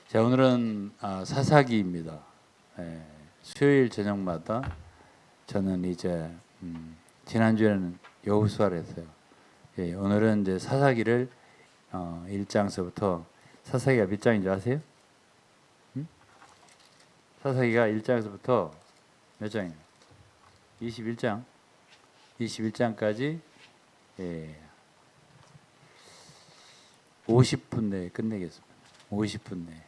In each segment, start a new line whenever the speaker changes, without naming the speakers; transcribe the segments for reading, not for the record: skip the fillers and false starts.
자, 오늘은 사사기입니다. 수요일 저녁마다 저는 이제 지난주에는 여호수아를 했어요. 오늘은 이제 사사기를 1장서부터 사사기가 몇 장인 줄 아세요? 사사기가 1장서부터 몇 장이에요? 21장. 21장까지 50분 내에 끝내겠습니다. 50분 내에.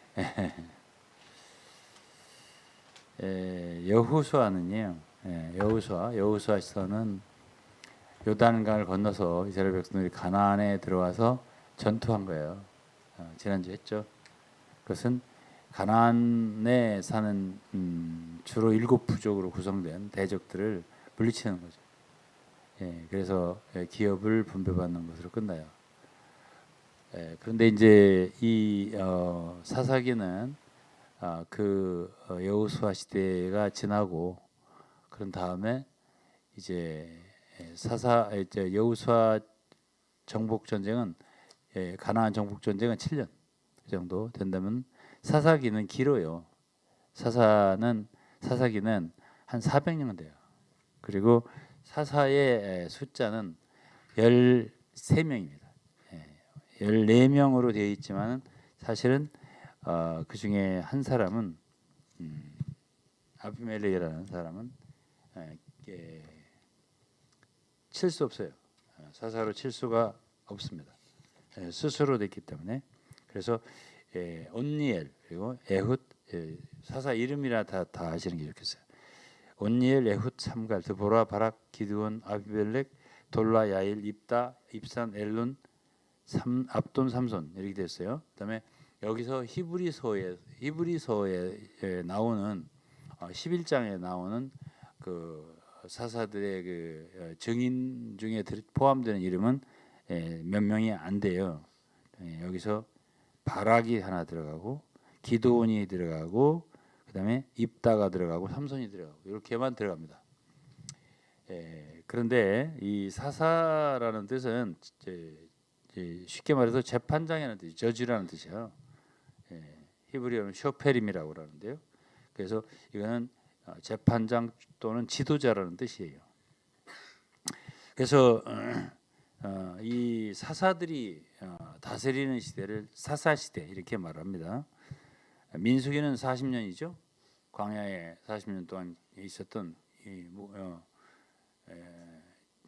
여호수아는요. 여호수아서는 요단강을 건너서 이스라엘 백성들이 가나안에 들어와서 전투한 거예요. 지난주 했죠. 그것은 가나안에 사는 주로 7부족으로 구성된 대적들을 물리치는 거죠. 그래서 기업을 분배받는 것으로 끝나요. 그런데 이제 이 사사기는 여호수아 시대가 지나고 그런 다음에 이제 여호수아 정복 전쟁은 가나안 정복 전쟁은 7년 정도 된다면 사사기는 길어요. 사사기는 한 400년 돼요. 그리고 사사의 숫자는 13명입니다. 14명으로 되어 있지만 사실은 그 중에 한 사람은 아비멜렉이라는 사람은 칠 수 없어요. 사사로 칠 수가 없습니다. 스스로 됐기 때문에. 그래서 온니엘 그리고 에훗, 사사 이름이라 다 아시는 게 좋겠어요. 온니엘, 에훗, 삼갈, 드보라, 바락, 기드온, 아비멜렉, 돌라, 야일, 입다, 입산, 엘룬, 압돈, 삼손 이렇게 됐어요. 그다음에 여기서 히브리서에 나오는 11장에 나오는 그 사사들의 그 증인 중에 포함되는 이름은 몇 명이 안 돼요. 여기서 바락이 하나 들어가고 기드온이 들어가고 그다음에 입다가 들어가고 삼손이 들어가고 이렇게만 들어갑니다. 그런데 이 사사라는 뜻은 쉽게 말해서 재판장이라는 뜻이 저주라는 뜻이에요. 히브리어는 쇼페림이라고 그러는데요. 그래서 이거는 재판장 또는 지도자라는 뜻이에요. 그래서 이 사사들이 다스리는 시대를 사사 시대 이렇게 말합니다. 민수기는 40년이죠. 광야에 40년 동안 있었던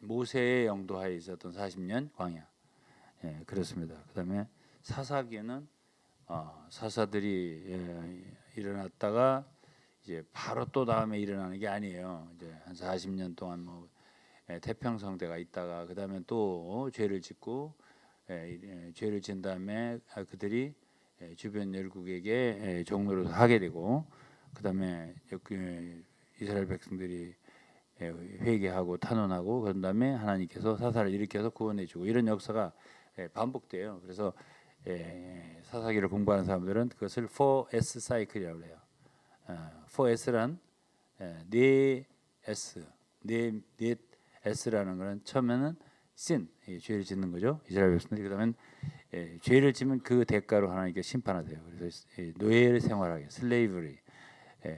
모세의 영도하에 있었던 40년 광야. 그렇습니다. 그다음에 사사기는 사사들이 일어났다가 이제 바로 또 다음에 일어나는 게 아니에요. 이제 한 40년 동안 태평성대가 있다가 그다음에 또 죄를 짓고 죄를 진 다음에 그들이 주변 열국에게 종로를 하게 되고 그다음에 이스라엘 백성들이 회개하고 탄원하고 그런 다음에 하나님께서 사사를 일으켜서 구원해주고 이런 역사가 반복돼요. 그래서 사사기를 공부하는 사람들은 그것을 4S 사이클이라고 해요. 4S란 네 S라는 것은 처음에는 sin, 죄를 짓는 거죠. 이스라엘 백성들이 그다음에 죄를 지면 그 대가로 하나님께 심판하세요. 그래서 노예 생활하게, 슬레이브리,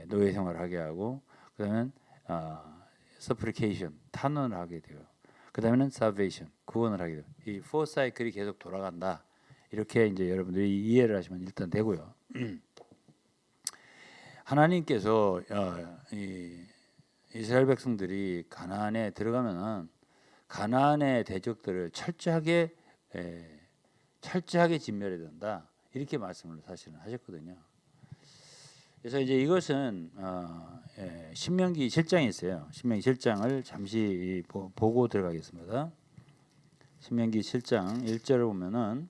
노예 생활하게 하고 그다음에 supplication, 탄원을 하게 돼요. 그 다음에는 salvation, 구원을 하게 돼요. 이 4 사이클이 계속 돌아간다. 이렇게 이제 여러분들이 이해를 하시면 일단 되고요. 하나님께서 이스라엘 백성들이 가나안에 들어가면은 가나안의 대적들을 철저하게 진멸해야 된다. 이렇게 말씀을 사실은 하셨거든요. 그래서 이제 이것은 신명기 7장에 있어요. 신명기 7장을 잠시 보고 들어가겠습니다. 신명기 7장 1절을 보면은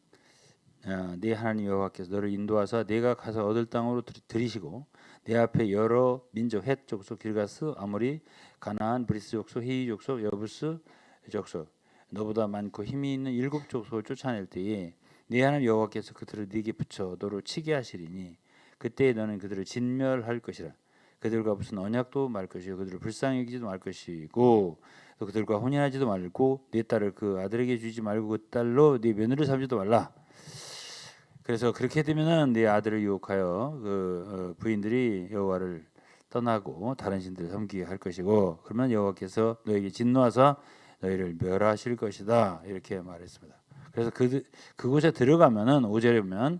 네 하나님 여호와께서 너를 인도하사 네가 가서 얻을 땅으로 들이시고 내 앞에 여러 민족 헷 족속 길가스 아모리 가나안 브리스 족속 히위 족속 여부스 족속 너보다 많고 힘이 있는 7 족속을 쫓아낼 때에 네 하나님 여호와께서 그들을 네게 붙여 너를 치게 하시리니 그때에 너는 그들을 진멸할 것이라. 그들과 무슨 언약도 말 것이요 그들을 불쌍히 여기지도 말 것이고 또 그들과 혼인하지도 말고 네 딸을 그 아들에게 주지 말고 그 딸로 네 며느리를 삼지도 말라. 그래서 그렇게 되면은 네 아들을 유혹하여 부인들이 여호와를 떠나고 다른 신들을 섬기게 할 것이고, 그러면 여호와께서 너에게 진노하사 너희를 멸하실 것이다, 이렇게 말했습니다. 그래서 그곳에 들어가면은 5절에 보면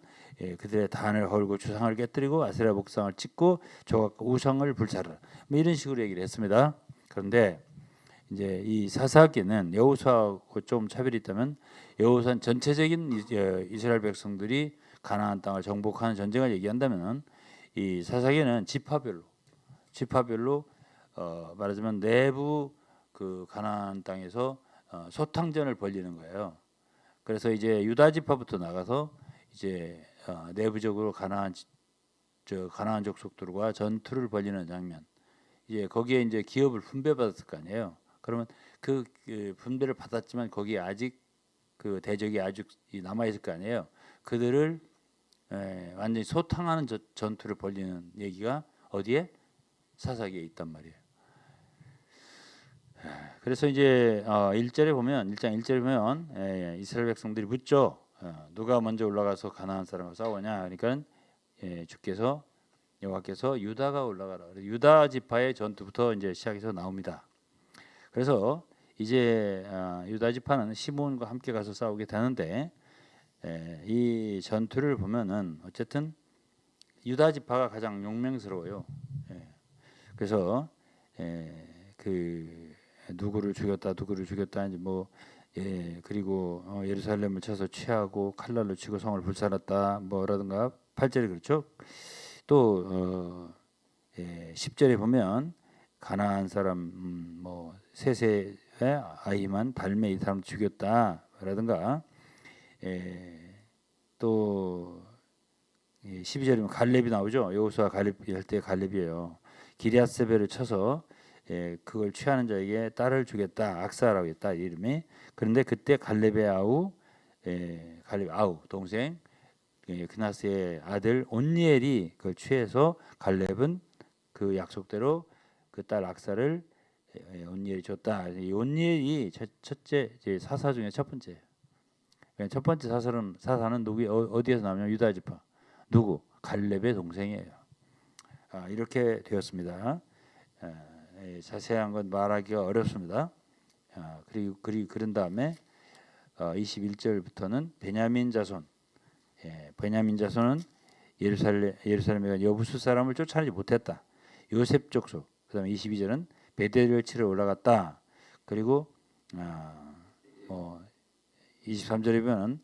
그들의 단을 헐고 주상을 깨뜨리고 아세라 목상을 찍고 조각과 우상을 불사르라, 뭐 이런 식으로 얘기를 했습니다. 그런데 이제 이 사사기는 여호수아하고 좀 차별이 있다면, 여호수아는 전체적인 이스라엘 백성들이 가나안 땅을 정복하는 전쟁을 얘기한다면, 이 사사기는 지파별로 말하자면 내부 그 가나안 땅에서 소탕전을 벌이는 거예요. 그래서 이제 유다 지파부터 나가서 이제 내부적으로 가나안 족속들과 전투를 벌이는 장면. 이제 거기에 이제 기업을 분배받았을 거 아니에요. 그러면 그 분배를 받았지만 거기에 아직 그 대적이 아직 남아 있을 거 아니에요. 그들을 완전히 소탕하는 전투를 벌이는 얘기가 어디에? 사사기에 있단 말이에요. 그래서 이제 1절에 보면 1장 1절에 보면 이스라엘 백성들이 묻죠. 누가 먼저 올라가서 가나안 사람과 싸우냐? 그러니까 주께서 여호와께서 유다가 올라가라. 유다 지파의 전투부터 이제 시작해서 나옵니다. 그래서 이제 유다 지파는 시몬과 함께 가서 싸우게 되는데, 이 전투를 보면은 어쨌든 유다 지파가 가장 용맹스러워요. 그래서 그 누구를 죽였다 이제 뭐 그리고 예루살렘을 쳐서 취하고 칼날로 치고 성을 불살랐다 뭐라든가 8절에 그렇죠. 또 10절에 보면 가나안 사람 뭐 세세의 아이만 달메 이 사람 죽였다라든가, 또 12절이면 갈렙이 나오죠. 여호수아 갈렙 할 때 갈렙이에요. 기럇세벨을 쳐서 그걸 취하는 자에게 딸을 주겠다, 악사라고 했다 이름이. 그런데 그때 갈렙의 아우 동생 그나스의 아들 온니엘이 그걸 취해서 갈렙은 그 약속대로 그 딸 악사를 온니엘이 줬다. 이 온니엘이 첫째 사사 중에 첫 번째. 첫 번째 사사는 누구 어디에서 나오냐? 유다 지파. 누구? 갈렙의 동생이에요. 이렇게 되었습니다. 자세한 건 말하기가 어렵습니다. 그런 다음에 21절부터는 베냐민 자손. 베냐민 자손은 예루살렘에 여부수 사람을 쫓아내지 못했다. 요셉 족속. 그다음에 22절은 베델을 치러 올라갔다. 그리고 23절에 보면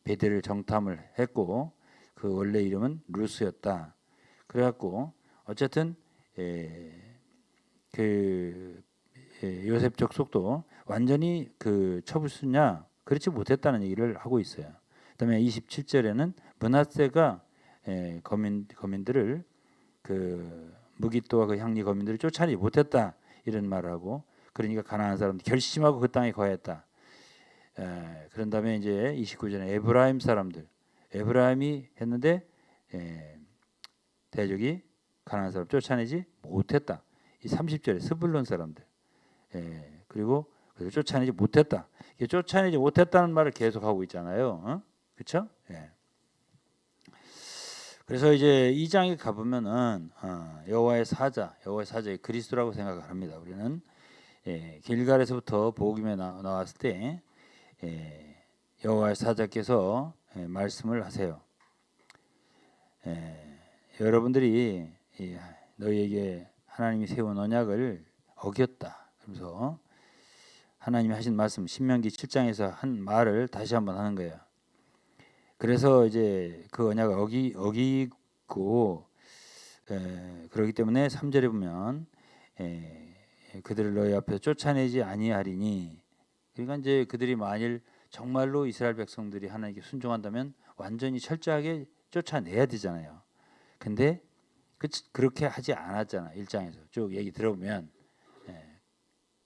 베델을 정탐을 했고 그 원래 이름은 루스였다. 그래갖고 어쨌든 요셉 족속도 완전히 그 처부수냐 그렇지 못했다는 얘기를 하고 있어요. 그다음에 27절에는 므낫세가 거민들을 그 무기또와 그 향리 거민들을 쫓아내지 못했다 이런 말을 하고, 그러니까 가나안 사람들 결심하고 그 땅에 거했다. 그런 다음에 이제 29절에 에브라임 사람들, 에브라임이 했는데 대적이 가나안 사람 쫓아내지 못했다. 이 30절에 스불론 사람들, 그리고 쫓아내지 못했다. 쫓아내지 못했다는 말을 계속 하고 있잖아요. 그렇죠? 그래서 이제 2장에 가보면은 여호와의 사자의 그리스도라고 생각을 합니다. 우리는 길갈에서부터 복음에 나왔을 때 여호와의 사자께서 말씀을 하세요. 여러분들이 너희에게 하나님이 세운 언약을 어겼다. 그래서 하나님이 하신 말씀 신명기 7장에서 한 말을 다시 한번 하는 거예요. 그래서 이제 그 언약을 어기고 그러기 때문에 3절에 보면 그들을 너희 앞에서 쫓아내지 아니하리니, 그러니까 이제 그들이 만일 정말로 이스라엘 백성들이 하나님께 순종한다면 완전히 철저하게 쫓아내야 되잖아요. 근데 그렇게 하지 않았잖아. 1장에서 쭉 얘기 들어보면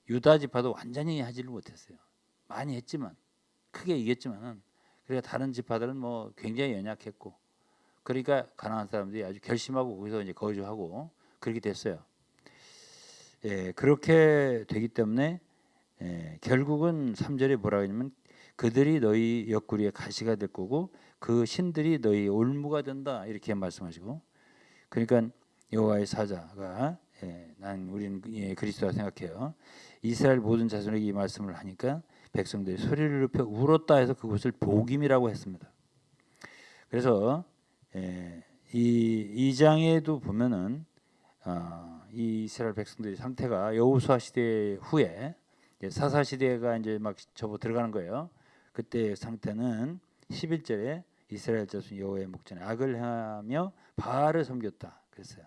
유다 지파도 완전히 하지를 못했어요. 많이 했지만 크게 이겼지만은, 그러니까 다른 지파들은 뭐 굉장히 연약했고, 그러니까 가나안 사람들이 아주 결심하고 거기서 이제 거주하고 그렇게 됐어요. 그렇게 되기 때문에 결국은 3절에 뭐라고 하냐면 그들이 너희 옆구리에 가시가 될 거고 그 신들이 너희 올무가 된다 이렇게 말씀하시고 그러니까 여호와의 사자가 난 우리는 그리스도라 생각해요. 이스라엘 모든 자손에게 이 말씀을 하니까 백성들이 소리를 높여 울었다 해서 그것을 복임이라고 했습니다. 그래서 이 장에도 보면은 이 이스라엘 백성들의 상태가 여호수아 시대 후에 사사 시대가 이제 막 접어 들어가는 거예요. 그때 상태는 11절에 이스라엘 자손 여호와의 목전에 악을 행하며 바알을 섬겼다 그랬어요.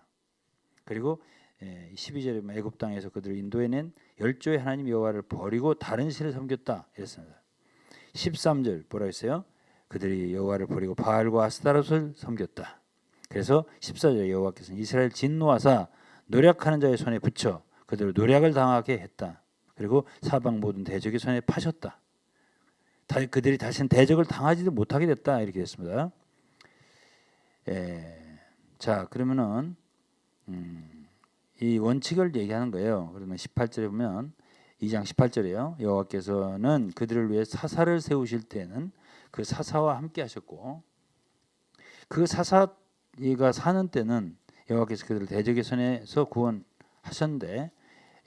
그리고 12절에 애굽 땅에서 그들을 인도해낸 열조의 하나님 여호와를 버리고 다른 신을 섬겼다 이랬습니다. 13절 뭐라 했어요? 그들이 여호와를 버리고 바알과 아스타롯을 섬겼다. 그래서 14절에 여호와께서는 이스라엘 진노하사 노략하는 자의 손에 붙여 그들을 노략을 당하게 했다. 그리고 사방 모든 대적의 손에 파셨다. 그들이 다시는 대적을 당하지도 못하게 됐다 이렇게 됐습니다. 자 그러면은 이 원칙을 얘기하는 거예요. 그러면 18절에 보면 2장 18절에요. 여호와께서는 그들을 위해 사사를 세우실 때는 그 사사와 함께 하셨고 그 사사가 사는 때는 여호와께서 그들을 대적의 손에서 구원하셨는데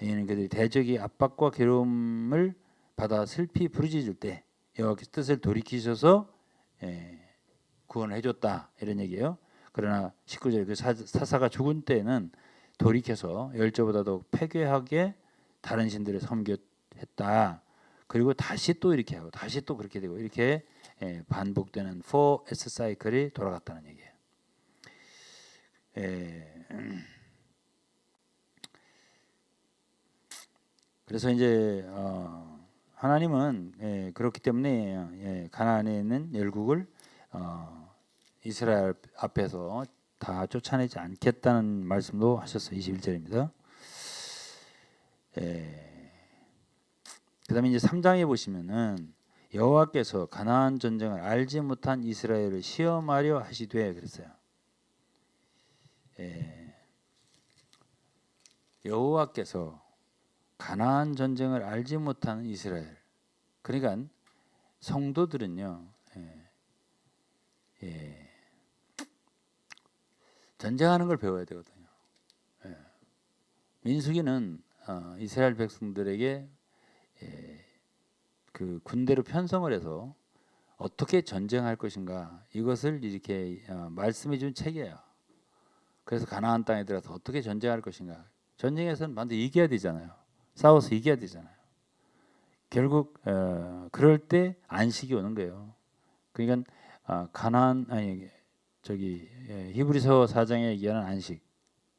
이는 그들이 대적의 압박과 괴로움을 받아 슬피 부르짖을 때 여호와께서 뜻을 돌이키셔서 구원을 해줬다 이런 얘기예요. 그러나 19절에 그 사사가 죽은 때는 돌이켜서 열조보다도 패괴하게 다른 신들을 섬겼다. 그리고 다시 또 이렇게 하고 다시 또 그렇게 되고 이렇게 반복되는 4S 사이클이 돌아갔다는 얘기예요. 그래서 이제 하나님은 그렇기 때문에 가나안에 있는 열국을 이스라엘 앞에서 다 쫓아내지 않겠다는 말씀도 하셨어요. 21절입니다. 그다음에 이제 3장에 보시면은 여호와께서 가나안 전쟁을 알지 못한 이스라엘을 시험하려 하시되 그랬어요. 여호와께서 가나안 전쟁을 알지 못하는 이스라엘. 그러니까 성도들은요. 전쟁하는 걸 배워야 되거든요. 민수기는 이스라엘 백성들에게 그 군대로 편성을 해서 어떻게 전쟁할 것인가 이것을 이렇게 말씀해 준 책이에요. 그래서 가나안 땅에 들어가서 어떻게 전쟁할 것인가. 전쟁에서는 반드시 이겨야 되잖아요. 싸워서 이겨야 되잖아요. 결국 그럴 때 안식이 오는 거예요. 그러니까 히브리서 4장에 얘기하는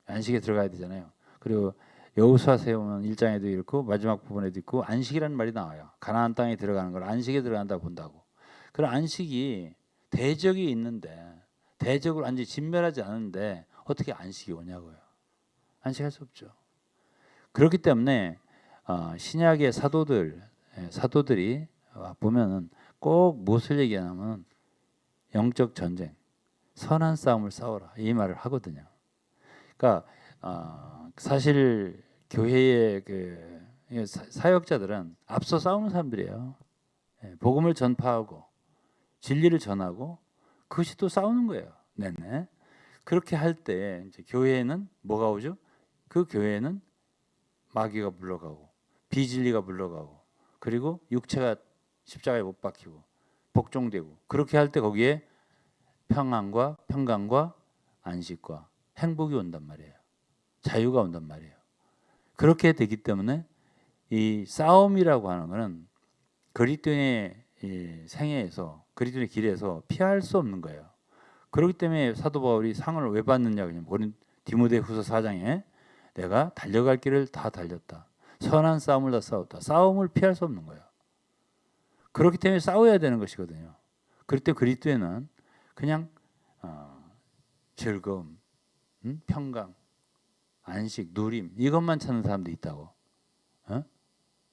안식에 들어가야 되잖아요. 그리고 여호수아서에 보면 1장에도 있고 마지막 부분에도 있고 안식이라는 말이 나와요. 가나안 땅에 들어가는 걸 안식에 들어간다 본다고. 그런 안식이 대적이 있는데 대적을 완전히 진멸하지 않는데 어떻게 안식이 오냐고요. 안식할 수 없죠. 그렇기 때문에 신약의 사도들이 보면은 꼭 무엇을 얘기하냐면 영적 전쟁, 선한 싸움을 싸워라 이 말을 하거든요. 그러니까 사실 교회의 사역자들은 앞서 싸우는 사람들이에요. 복음을 전파하고 진리를 전하고 그것이 또 싸우는 거예요. 네네. 그렇게 할 때 이제 교회에는 뭐가 오죠? 그 교회에는 마귀가 물러가고 비진리가 물러가고 그리고 육체가 십자가에 못 박히고 복종되고 그렇게 할 때 거기에 평안과 평강과 안식과 행복이 온단 말이에요. 자유가 온단 말이에요. 그렇게 되기 때문에 이 싸움이라고 하는 것은 그리스도인의 생애에서 그리스도인의 길에서 피할 수 없는 거예요. 그렇기 때문에 사도 바울이 상을 왜 받느냐 그러면 디모데후서 4장에 내가 달려갈 길을 다 달렸다. 선한 싸움을 다 싸웠다. 싸움을 피할 수 없는 거예요. 그렇기 때문에 싸워야 되는 것이거든요. 그럴 때 그리스도에는 그냥 즐거움, 평강, 안식, 누림 이것만 찾는 사람도 있다고.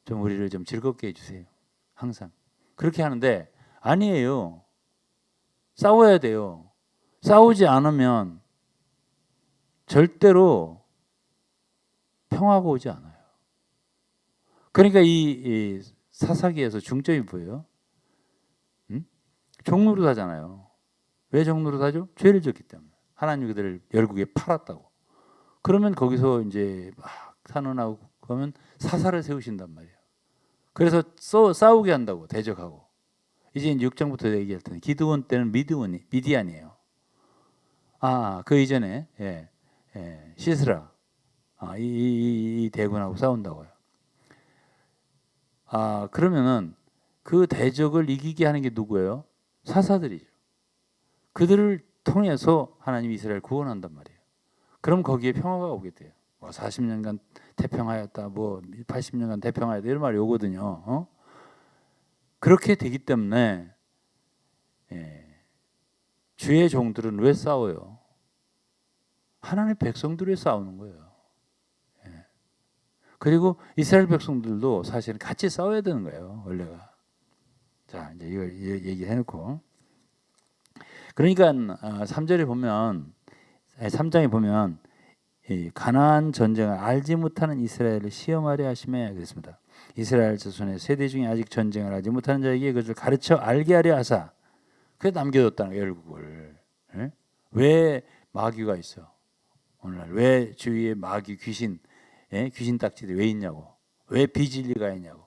좀 우리를 좀 즐겁게 해주세요. 항상 그렇게 하는데 아니에요. 싸워야 돼요. 싸우지 않으면 절대로 평화가 오지 않아요. 그러니까 이 사사기에서 중점이 뭐예요? 종노릇하잖아요. 왜 종노릇하죠? 죄를 졌기 때문에. 하나님 그들을 열국에 팔았다고. 그러면 거기서 이제 막 산원하고 그러면 사사를 세우신단 말이에요. 그래서 싸우게 한다고 대적하고. 이제 6장부터 얘기할 텐데 기드온 때는 미디안이에요. 그 이전에 시스라 이 대군하고 싸운다고요. 그러면은 그 대적을 이기게 하는 게 누구예요? 사사들이죠. 그들을 통해서 하나님이 이스라엘 구원한단 말이에요. 그럼 거기에 평화가 오게 돼요. 40년간 태평하였다, 80년간 태평하였다 이런 말이 오거든요. 그렇게 되기 때문에 주의 종들은 왜 싸워요? 하나님의 백성들이 싸우는 거예요. 그리고 이스라엘 백성들도 사실은 같이 싸워야 되는 거예요. 원래가. 자, 이제 이걸 얘기해놓고. 그러니까 3절에 보면 3장에 보면 가나안 전쟁을 알지 못하는 이스라엘을 시험하려 하심에 그랬습니다. 이스라엘 자손의 세대 중에 아직 전쟁을 알지 못하는 자에게 그것을 가르쳐 알게 하려 하사 그래서 남겨뒀다는 거예요. 열국을. 왜 마귀가 있어? 오늘날 왜 주위에 마귀 귀신 딱지들이 왜 있냐고. 왜 비진리가 있냐고.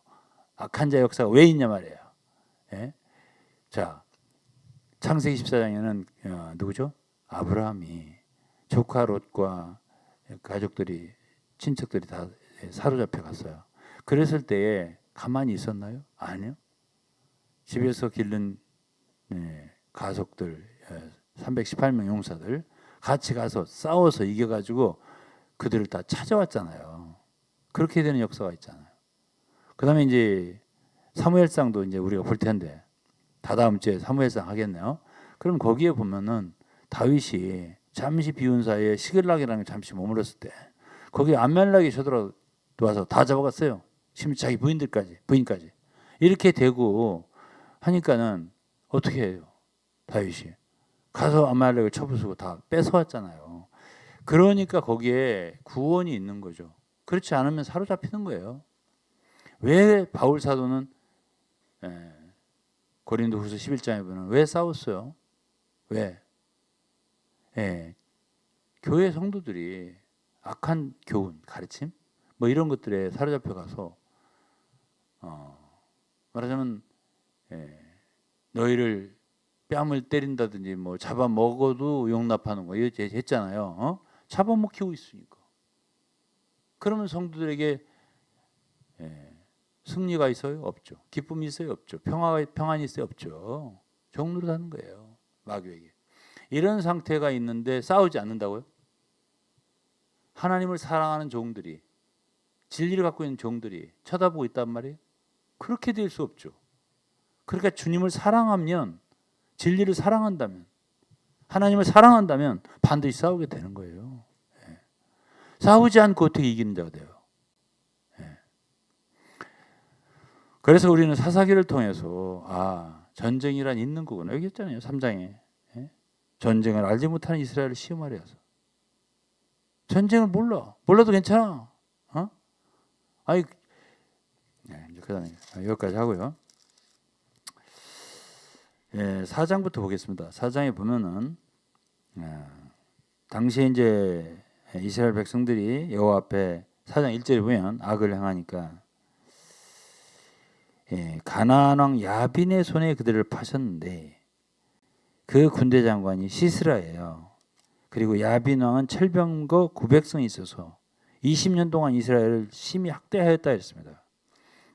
악한 자 역사가 왜 있냐 말이에요. 자, 창세기 14장에는 누구죠? 아브라함이 조카 롯과 가족들이 친척들이 다 사로잡혀 갔어요. 그랬을 때에 가만히 있었나요? 아니요. 집에서 기른 가족들 318명 용사들 같이 가서 싸워서 이겨가지고 그들을 다 찾아왔잖아요. 그렇게 되는 역사가 있잖아요. 그다음에 이제 사무엘상도 이제 우리가 볼 텐데 다다음 주에 사무엘상 하겠네요. 그럼 거기에 보면은 다윗이 잠시 비운 사이에 시글락이라는 게 잠시 머물렀을 때 거기 암멜렉이 쳐들어와서 다 잡아갔어요. 심지어 자기 부인까지 이렇게 되고 하니까는 어떻게 해요? 다윗이 가서 암멜렉을 쳐부수고 다 뺏어왔잖아요. 그러니까 거기에 구원이 있는 거죠. 그렇지 않으면 사로잡히는 거예요. 왜 바울 사도는 고린도후서 11장에 보면 왜 싸웠어요? 왜? 교회 성도들이 악한 교훈, 가르침 이런 것들에 사로잡혀 가서 말하자면 너희를 뺨을 때린다든지 잡아먹어도 용납하는 거 이렇게 했잖아요. 잡아먹히고 있으니까. 그러면 성도들에게 승리가 있어요? 없죠. 기쁨이 있어요? 없죠. 평안이 있어요? 없죠. 종노릇하는 거예요. 마귀에게. 이런 상태가 있는데 싸우지 않는다고요? 하나님을 사랑하는 종들이 진리를 갖고 있는 종들이 쳐다보고 있단 말이에요? 그렇게 될 수 없죠. 그러니까 주님을 사랑하면 진리를 사랑한다면 하나님을 사랑한다면 반드시 싸우게 되는 거예요. 싸우지 않고 어떻게 이기는 자가 돼요? 그래서 우리는 사사기를 통해서 전쟁이란 있는 거구나. 여기 있잖아요. 3장에. 전쟁을 알지 못하는 이스라엘을 시험하려 해서. 전쟁을 몰라도 괜찮아. 여기까지 하고요. 4장부터 보겠습니다. 4장에 보면은 당시에 이제 이스라엘 백성들이 여호와 앞에 4장 1절에 보면 악을 행하니까 가나안 왕 야빈의 손에 그들을 파셨는데 그 군대 장관이 시스라예요. 그리고 야빈 왕은 철병거 900성이 있어서 20년 동안 이스라엘을 심히 학대하였다 했습니다.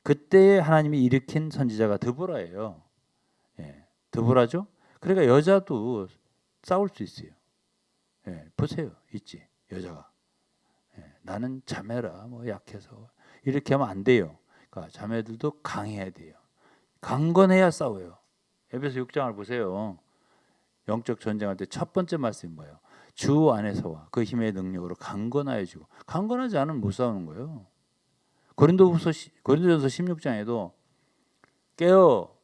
그때 하나님이 일으킨 선지자가 드보라예요. 드보라죠. 그러니까 여자도 싸울 수 있어요. 보세요, 있지 여자가. 나는 자매라 약해서 이렇게 하면 안 돼요. 그러니까 자매들도 강해야 돼요. 강건해야 싸워요. 에베소 6장을 보세요. 영적 전쟁할 때 첫 번째 말씀이 뭐예요? 주 안에서와 그 힘의 능력으로 강건하여 지고 강건하지 않으면 못 싸우는 거예요. 고린도전서 16장에도 깨어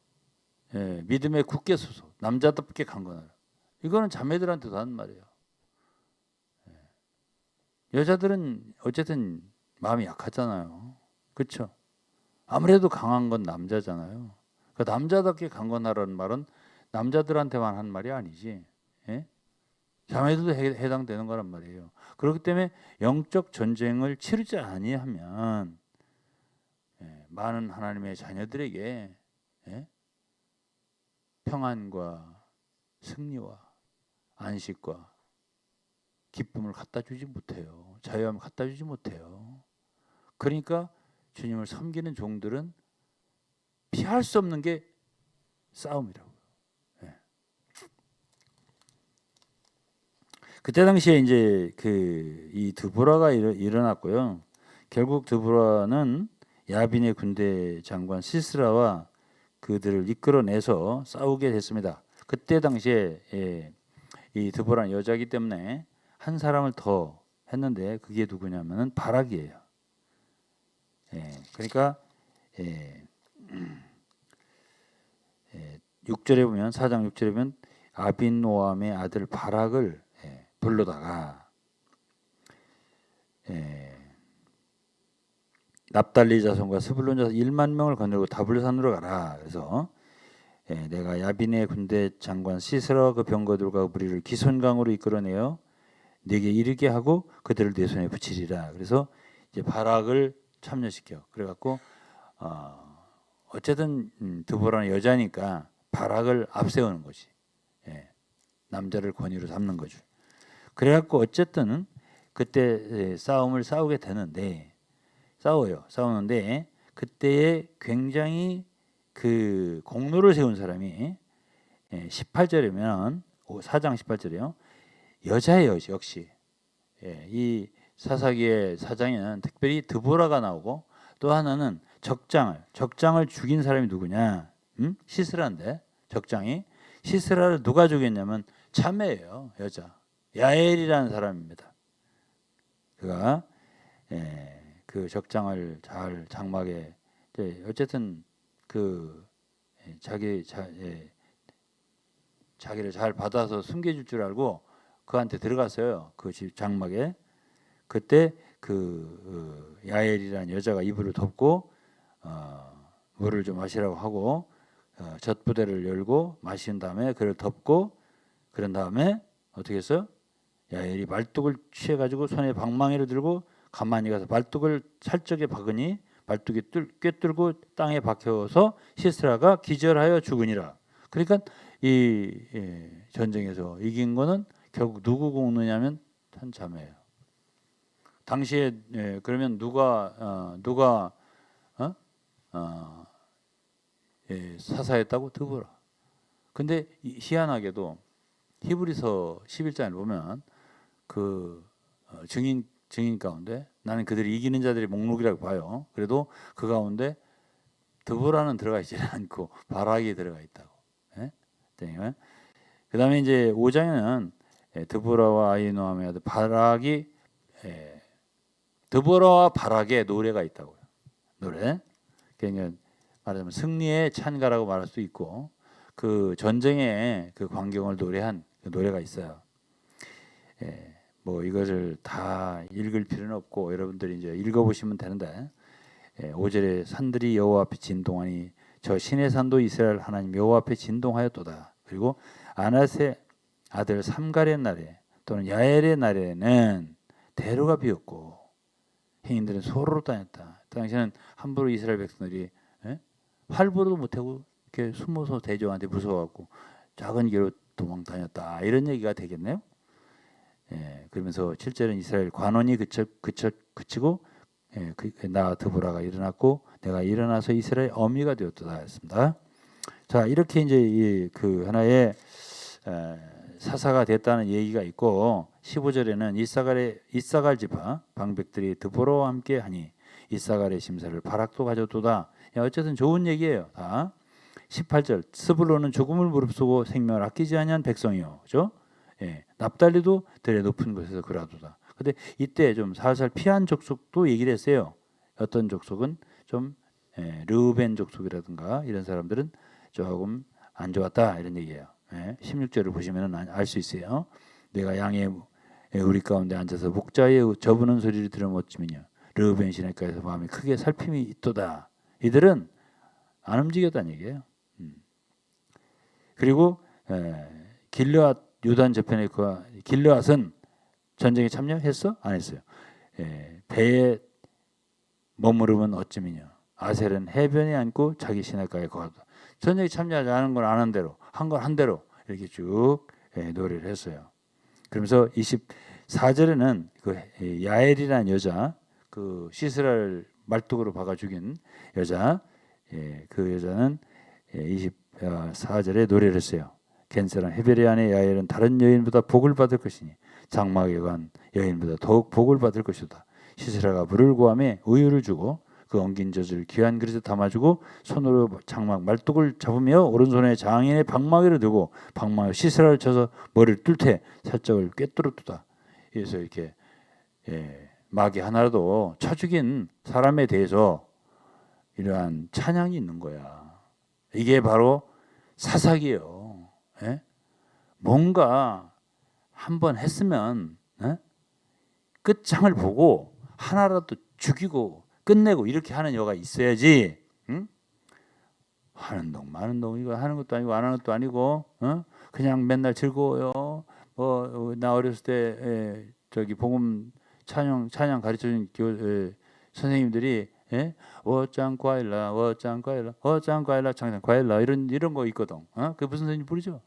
믿음에 굳게 서서 남자답게 강건하라. 이거는 자매들한테도 하는 말이에요. 여자들은 어쨌든 마음이 약하잖아요. 그렇죠? 아무래도 강한 건 남자잖아요. 그러니까 남자답게 강건하라는 말은 남자들한테만 한 말이 아니지. 예? 자매들도 해당되는 거란 말이에요. 그렇기 때문에 영적 전쟁을 치르지 아니하면 많은 하나님의 자녀들에게 평안과 승리와 안식과 기쁨을 갖다 주지 못해요. 자유함을 갖다 주지 못해요. 그러니까 주님을 섬기는 종들은 피할 수 없는 게 싸움이라고요. 그때 당시에 이제 이 드보라가 일어났고요. 결국 드보라는 야빈의 군대 장관 시스라와 그들을 이끌어내서 싸우게 됐습니다. 그때 당시에 이 드보라는 여자이기 때문에 한 사람을 더 했는데 그게 누구냐면은 바락이에요. 그러니까 6절에 보면 4장 6절에 보면 아빈노암의 아들 바락을 불러다가 납달리 자손과 스불론 자손 1만 명을 거느리고 다블산으로 가라. 그래서 내가 야빈의 군대 장관 시스라 그 병거들과 무리를 기손강으로 이끌어내어 네게 이르게 하고 그들을 내 손에 붙이리라. 그래서 이제 바락을 참여시켜. 그래갖고 어쨌든 드보라는 여자니까 바락을 앞세우는 거지. 남자를 권위로 삼는 거죠. 그래갖고 어쨌든 그때 싸움을 싸우게 되는데 싸우는데 그때에 굉장히 그 공로를 세운 사람이 18절이면 4장 18절이요. 여자예요, 역시. 이 사사기의 사장에는 특별히 드보라가 나오고 또 하나는 적장을 죽인 사람이 누구냐? 시스라인데 적장이 시스라를 누가 죽였냐면 자매예요, 여자. 야엘이라는 사람입니다. 그가 그 적장을 잘 장막에 어쨌든 그 자기를 잘 받아서 숨겨줄 줄 알고 그한테 들어갔어요. 그 집 장막에. 그때 그 야엘이라는 여자가 이불을 덮고 물을 좀 마시라고 하고 젖부대를 열고 마신 다음에 그를 덮고 그런 다음에 어떻게 했어요? 야엘이 말뚝을 취해가지고 손에 방망이를 들고 가만히 가서 말뚝을 살적에 박으니 말뚝이 꿰뚫고 땅에 박혀서 시스라가 기절하여 죽으니라. 그러니까 이 전쟁에서 이긴 거는 결국 누구 공로냐면 한 자매예요. 당시에 그러면 누가 사사했다고? 드보라. 근데 희한하게도 히브리서 11장을 보면 그 증인 가운데 나는 그들이 이기는 자들의 목록이라고 봐요. 그래도 그 가운데 드보라는 들어가 있지 않고 바락이 들어가 있다고. 그 다음에 이제 5장에는 드보라와 아히노암의 아들 바락이 드보라와 바락의 노래가 있다고요. 노래. 그러니까 말하자면 승리의 찬가라고 말할 수 있고 그 전쟁의 그 광경을 노래한 그 노래가 있어요. 뭐 이것을 다 읽을 필요는 없고 여러분들이 이제 읽어보시면 되는데 5절에 산들이 여호와 앞에 진동하니 저 신의 산도 이스라엘 하나님 여호와 앞에 진동하였도다. 그리고 아낫의 아들 삼갈의 날에 또는 야엘의 날에는 대로가 비었고 행인들은 소로로 다녔다. 당시에는 함부로 이스라엘 백성들이 활보도 못하고 이렇게 숨어서 대적한테 무서워갖고 작은 길로 도망 다녔다. 이런 얘기가 되겠네요. 그러면서 7절은 이스라엘 관원이 그치고 나 드보라가 일어났고 내가 일어나서 이스라엘 어미가 되었다 했습니다. 자 이렇게 이제 그 하나의 사사가 됐다는 얘기가 있고 15절에는 이사갈 지파 방백들이 드보라와 함께 하니 이사갈의 심사를 바락도 가졌도다. 어쨌든 좋은 얘기예요. 다 18절 스불론은 죽음을 무릅쓰고 생명을 아끼지 아니한 백성이요. 그죠? 납달리도 들의 높은 곳에서 그라도다. 근데 이때 좀 살살 피한 족속도 얘기를 했어요. 어떤 족속은 좀 르우벤 족속이라든가 이런 사람들은 조금 안 좋았다 이런 얘기예요. 16절을 보시면 알 수 있어요. 내가 양의 우리 가운데 앉아서 목자의 저부는 소리를 들어 멋지면요 르우벤 시내가에서 마음이 크게 살핌이 있도다. 이들은 안 움직였다는 얘기예요. 그리고 길르앗 요단 저편에 그 길르앗은 전쟁에 참여했어? 안 했어요. 배에 머무르면 어찌미냐. 아셀은 해변에 앉고 자기 시냇가에 거하다. 전쟁에 참여하지 않은 건 안 한 대로, 한 건 한 대로 이렇게 쭉 노래를 했어요. 그러면서 24절에는 그 야엘이라는 여자, 그 시스라를 말뚝으로 박아 죽인 여자, 그 여자는 24절에 노래를 했어요. 겐세랑 헤베레 아내 야엘은 다른 여인보다 복을 받을 것이니 장막에 간 여인보다 더욱 복을 받을 것이다. 시스라가 물을 구하며 우유를 주고 그 엉긴 젖을 귀한 그릇에 담아주고 손으로 장막 말뚝을 잡으며 오른손에 장인의 방망이를 들고 방망이 시스라를 쳐서 머리를 뚫되 살짝을 꿰뚫었다. 그래서 이렇게 마귀 하나라도 쳐 죽인 사람에 대해서 이러한 찬양이 있는 거야. 이게 바로 사사기예요. 뭔가 한번 했으면 끝장을 보고 하나라도 죽이고 끝내고 이렇게 하는 여가 있어야지. 응? 하는 동 마는 동 이거 하는 것도 아니고 안 하는 것도 아니고 그냥 맨날 즐거워요. 나 어렸을 때 저기 복음 찬양 가르쳐준 선생님들이 워짱과일라 워짱과일라 워짱과일라 창상 과일라 이런 거 있거든. 그 무슨 선생님 부르죠?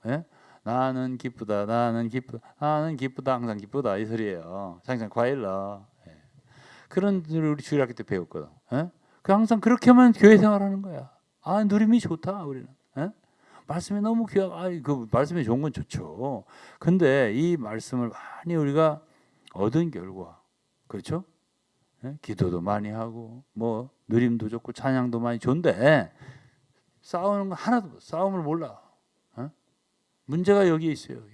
나는 기쁘다 나는 기쁘다 항상 기쁘다 이 소리예요. 창상 과일라. 그런 우리 주일학교 때 배웠거든. 그 항상 그렇게만 교회 생활하는 거야. 아 누림이 좋다 우리는. 말씀이 너무 그 말씀이 좋은 건 좋죠. 근데 이 말씀을 많이 우리가 얻은 결과, 그렇죠? 기도도 많이 하고 뭐 누림도 좋고 찬양도 많이 좋은데 싸우는 거 하나도 싸움을 몰라. 문제가 여기에 있어요. 여기.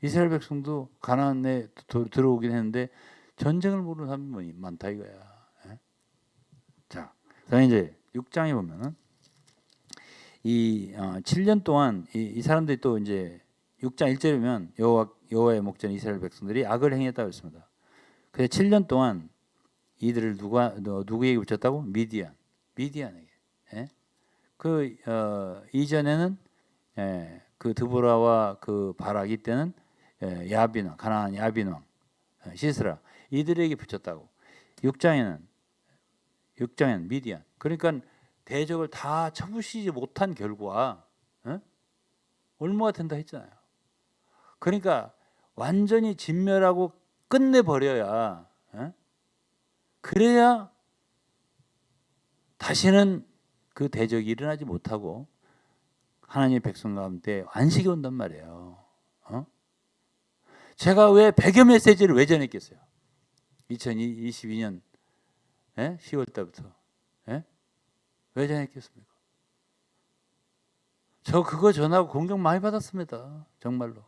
이스라엘 백성도 가나안에 들어오긴 했는데 전쟁을 모르는 사람이 많다 이거야. 자, 그다음에 이제 6장에 보면은 이 7년 동안 이 사람들이 또 이제 6장 1절이면 여호와의 목전 이스라엘 백성들이 악을 행했다고 했습니다. 그래서 7년 동안 이들을 누구에게 붙였다고? 미디안에게. 그 이전에는 그 드보라와 그 바락이 때는 야빈 왕, 가나안 야빈 왕 시스라 이들에게 붙였다고. 6장에는 미디안. 그러니까 대적을 다 쳐부시지 못한 결과 올무가 된다 했잖아요. 그러니까 완전히 진멸하고 끝내버려야 그래야 다시는 그 대적이 일어나지 못하고 하나님의 백성 가운데 안식이 온단 말이에요. 제가 왜 배교 메시지를 왜 전했겠어요? 2022년 10월 달부터 왜 전했겠습니까? 저 그거 전하고 공격 많이 받았습니다. 정말로.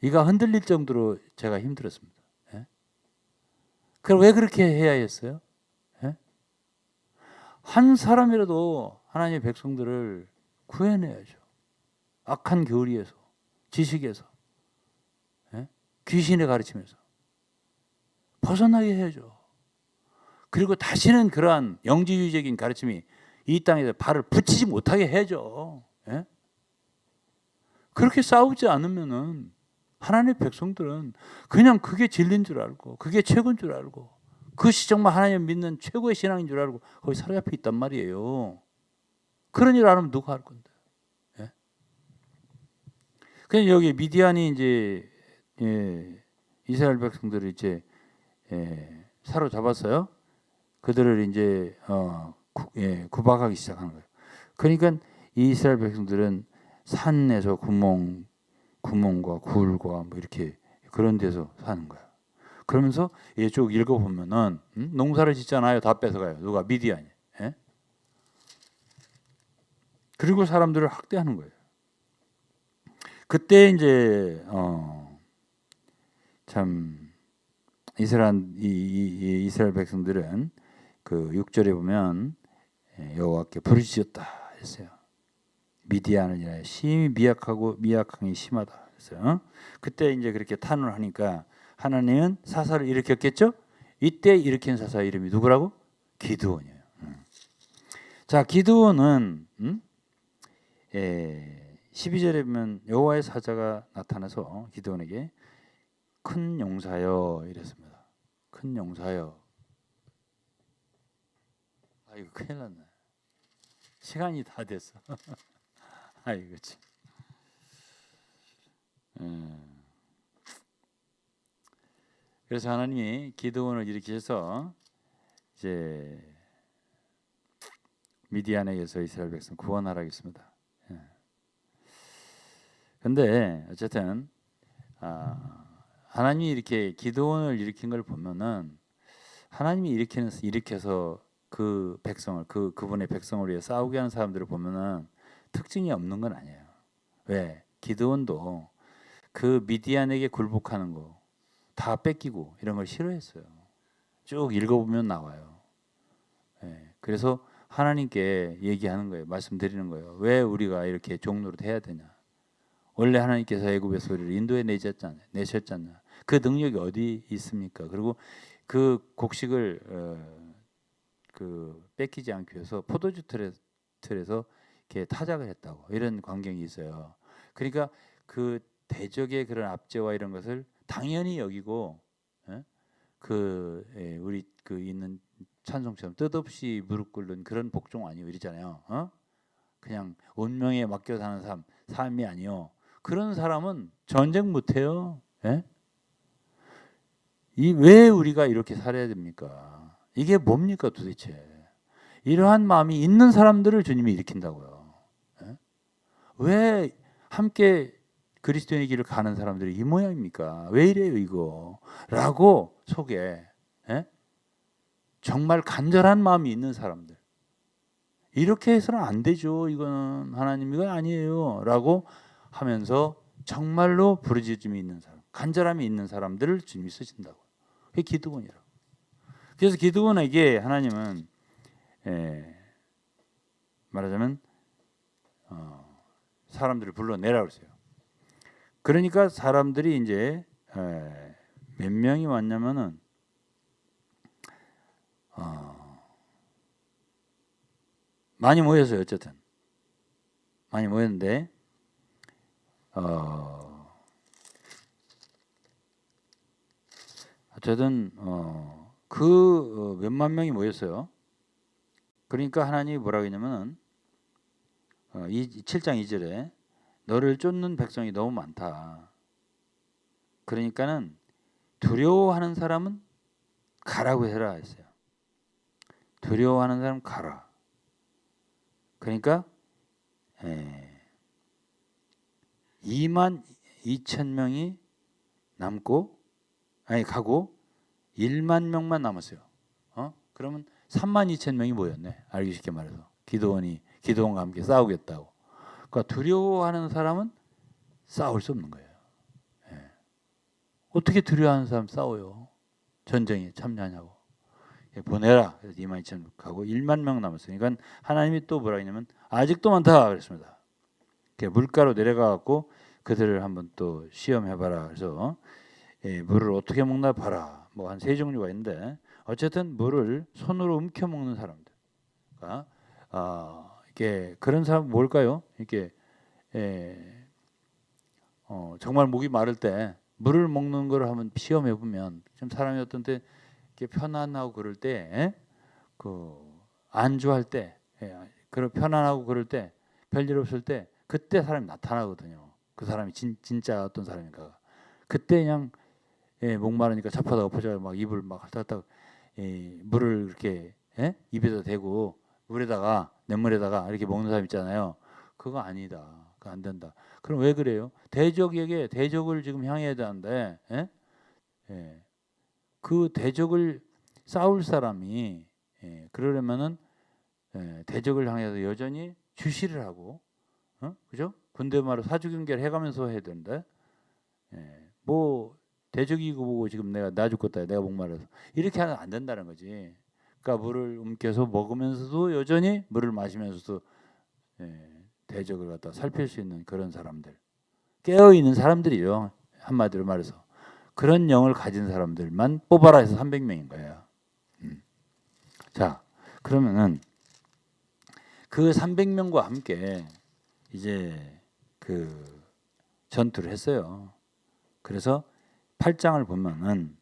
이가 흔들릴 정도로 제가 힘들었습니다. 그럼 왜 그렇게 해야 했어요? 한 사람이라도 하나님의 백성들을 구해내야죠. 악한 교리에서, 지식에서, 귀신의 가르침에서 벗어나게 해야죠. 그리고 다시는 그러한 영지주의적인 가르침이 이 땅에서 발을 붙이지 못하게 해야죠. 그렇게 싸우지 않으면은 하나님의 백성들은 그냥 그게 진리인 줄 알고 그게 최고인 줄 알고 그것이 정말 하나님 믿는 최고의 신앙인 줄 알고 거기 사로잡혀 있단 말이에요. 그런 일 안 하면 누가 할 건데? 그냥 여기 미디안이 이제 이스라엘 백성들을 이제 사로잡았어요. 그들을 이제 구박하기 시작하는 거예요. 그러니까 이스라엘 백성들은 산에서 구멍과 굴과 뭐 이렇게 그런 데서 사는 거야. 그러면서 쭉 읽어보면은 농사를 짓잖아요. 다 뺏어가요. 누가? 미디안이. 그리고 사람들을 학대하는 거예요. 그때 이제 참 이스라엘 백성들은 그 6절에 보면 여호와께 부르짖었다 했어요. 미디안을 인하여 심히 미약함이 심하다 했어요. 그때 이제 그렇게 탄원을 하니까 하나님은 사사를 일으켰겠죠? 이때 일으킨 사사 이름이 누구라고? 기드온이에요. 자, 기드온은 12절에 보면 여호와의 사자가 나타나서 기드온에게 큰 용사여 이랬습니다. 큰 용사여. 이거 큰일 났네. 시간이 다 됐어. 이거 참. 그래서 하나님이 기드온을 일으키셔서 이제 미디안에게서 이스라엘 백성 구원하라 했습니다. 그런데 어쨌든 하나님이 이렇게 기드온을 일으킨 걸 보면은 하나님이 일으켜서 그 백성을 그분의 백성을 위해 싸우게 하는 사람들을 보면은 특징이 없는 건 아니에요. 왜? 기드온도 그 미디안에게 굴복하는 거 다 뺏기고 이런 걸 싫어했어요. 쭉 읽어보면 나와요. 그래서 하나님께 얘기하는 거예요. 말씀드리는 거예요. 왜 우리가 이렇게 종노릇 해야 되냐? 원래 하나님께서 애굽에서 우리를 인도에 내셨잖아요. 그 능력이 어디 있습니까? 그리고 그 곡식을 뺏기지 않기 위해서 포도주 틀에서 이렇게 타작을 했다고 이런 광경이 있어요. 그러니까 그 대적의 그런 압제와 이런 것을 당연히 여기고 우리 있는 찬송처럼 뜻없이 무릎 꿇는 그런 복종 아니요 이러잖아요. 그냥 운명에 맡겨 사는 삶이 아니요. 그런 사람은 전쟁 못해요. 왜 우리가 이렇게 살아야 됩니까? 이게 뭡니까 도대체? 이러한 마음이 있는 사람들을 주님이 일으킨다고요. 왜 함께 그리스도의 길을 가는 사람들이 이 모양입니까? 왜 이래요 이거? 라고 속에 정말 간절한 마음이 있는 사람들. 이렇게 해서는 안 되죠. 이거는 하나님 이건 아니에요. 라고 하면서 정말로 부르짖음이 있는 사람, 간절함이 있는 사람들을 주님이 쓰신다고. 그게 기드온이라고. 그래서 기드온에게 하나님은 말하자면 사람들을 불러내라고 했어요. 그러니까 사람들이 이제 몇 명이 왔냐면은 많이 모였어요. 어쨌든 많이 모였는데 어쨌든 그 몇만 명이 모였어요. 그러니까 하나님이 뭐라고 했냐면은 7장 2절에 너를 쫓는 백성이 너무 많다. 그러니까는 두려워하는 사람은 가라고 해라 했어요. 두려워하는 사람 가라. 그러니까 2만 2천 명이 가고 1만 명만 남았어요. 그러면 3만 2천 명이 모였네. 알기 쉽게 말해서 기드온과 함께 싸우겠다고. 그러니까 두려워하는 사람은 싸울 수 없는 거예요. 어떻게 두려워하는 사람 싸워요? 전쟁에 참여하냐고. 보내라. 그래서 2만 2천 명 가고 1만 명 남았어요. 그러니까 하나님이 또 뭐라 했냐면 아직도 많다 그랬습니다. 물가로 내려가갖고 그들을 한번 또 시험해봐라. 그래서 물을 어떻게 먹나 봐라. 뭐 한 3종류가 있는데 어쨌든 물을 손으로 움켜 먹는 사람들. 이게 그런 사람 뭘까요? 이렇게 정말 목이 마를 때 물을 먹는 걸 한번 시험해 보면 좀 사람이 어떤 때 이렇게 편안하고 그럴 때, 안주할 때, 그런 편안하고 그럴 때, 별일 없을 때 그때 사람이 나타나거든요. 그 사람이 진짜 어떤 사람인가. 그때 그냥 목마르니까 잡아다 엎어져 막 입을 막 핥았다 물을 이렇게 입에다 대고 냇물에다가 이렇게 먹는 사람 있잖아요. 그거 아니다. 그거 안 된다. 그럼 왜 그래요? 대적을 지금 향해야 되는데 그 대적을 싸울 사람이 그러려면은 대적을 향해서 여전히 주시를 하고 그죠? 군대 말로 사주경계를 해가면서 해야 되는데 뭐 대적이고 보고 지금 나 죽겠다 내가 목마르서 이렇게 하면 안 된다는 거지. 그러니까 물을 움켜서 먹으면서도 여전히 물을 마시면서도 대적을 갖다 살필 수 있는 그런 사람들, 깨어 있는 사람들이요. 한마디로 말해서 그런 영을 가진 사람들만 뽑아라 해서 300명인 거예요. 자, 그러면은 그 300명과 함께 이제 그 전투를 했어요. 그래서 8장을 보면은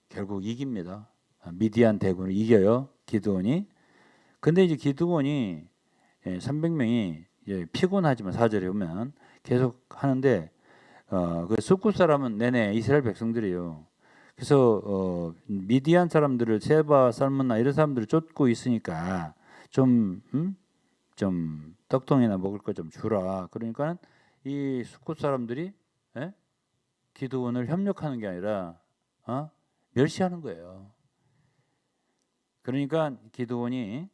결국 이깁니다. 미디안 대군을 이겨요. 기드온이. 근데 이제 기드온이 300명이 피곤하지만 4절에 보면 계속 하는데 그 숫곳 사람은 내내 이스라엘 백성들이에요. 그래서 미디안 사람들을 세바, 살문나 이런 사람들을 쫓고 있으니까 좀 떡덩이나 먹을 거 좀 주라. 그러니까 이 숫곳 사람들이 기드온을 협력하는 게 아니라 멸시하는 거예요. 그러니까 기드온이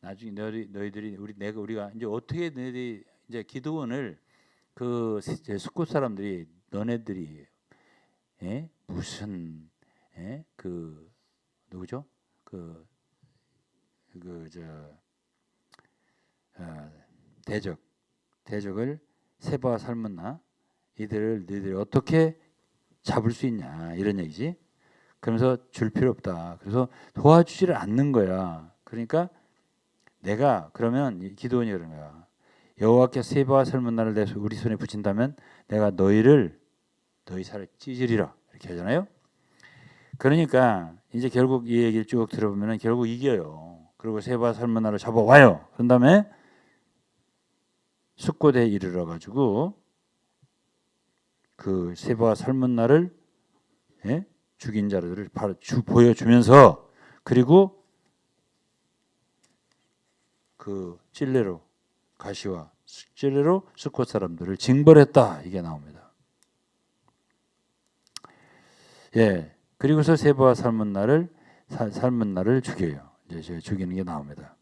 나중에 너희들이 우리가 이제 어떻게 너희들이 이제 기드온을 그 숫곳 사람들이 너네들이 무슨 그 누구죠? 대적을 세바와 살문나 이들을 너희들이 어떻게 잡을 수 있냐 이런 얘기지. 그러면서 줄 필요 없다. 그래서 도와주지를 않는 거야. 그러니까 내가 그러면 기드온이 그런 거야. 여호와께서 세바와 살문나를 내 우리 손에 붙인다면 내가 너희 살을 찢으리라 이렇게 하잖아요. 그러니까 이제 결국 이 얘기를 쭉 들어보면 결국 이겨요. 그리고 세바와 살문나를 잡아와요. 그런 다음에 숫곳에 이르러 가지고 그 세바와 살문나를 죽인 자들을 바로 보여주면서 그리고 그 찔레로 가시와 찔레로 숫곳 사람들을 징벌했다 이게 나옵니다. 그리고서 세바와 살문나를 죽여요. 이제 죽이는 게 나옵니다.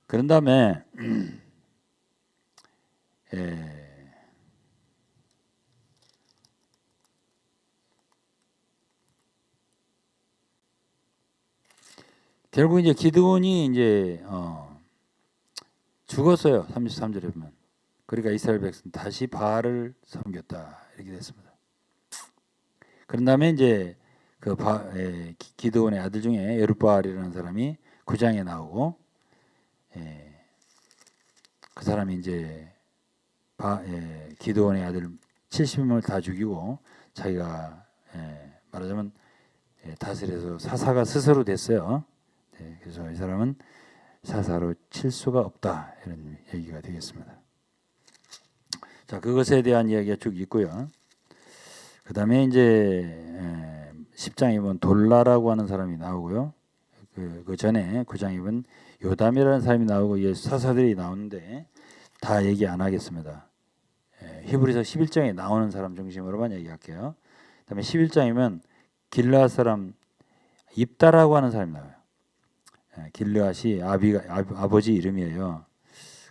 그런 다음에 결국 이제 기드온이 이제 죽었어요. 33절에 보면. 그러니까 이스라엘 백성 다시 바알을 섬겼다 이렇게 됐습니다. 그런 다음에 이제 그 기드온의 아들 중에 여룻바알이라는 사람이 9장에 나오고 그 사람이 이제 기드온의 아들 70명을 다 죽이고 자기가 말하자면 다스려서 사사가 스스로 됐어요. 그래서 이 사람은 사사로 칠 수가 없다 이런 얘기가 되겠습니다. 자, 그것에 대한 이야기가 쭉 있고요. 그 다음에 이제 10장에 보면 돌라라고 하는 사람이 나오고요. 그 전에 9장에 보면 요담이라는 사람이 나오고 사사들이 나오는데 다 얘기 안 하겠습니다. 히브리서 11장에 나오는 사람 중심으로만 얘기할게요. 그 다음에 11장이면 길르앗 사람 입다라고 하는 사람이 나와요. 길르앗이 아버지 이름이에요.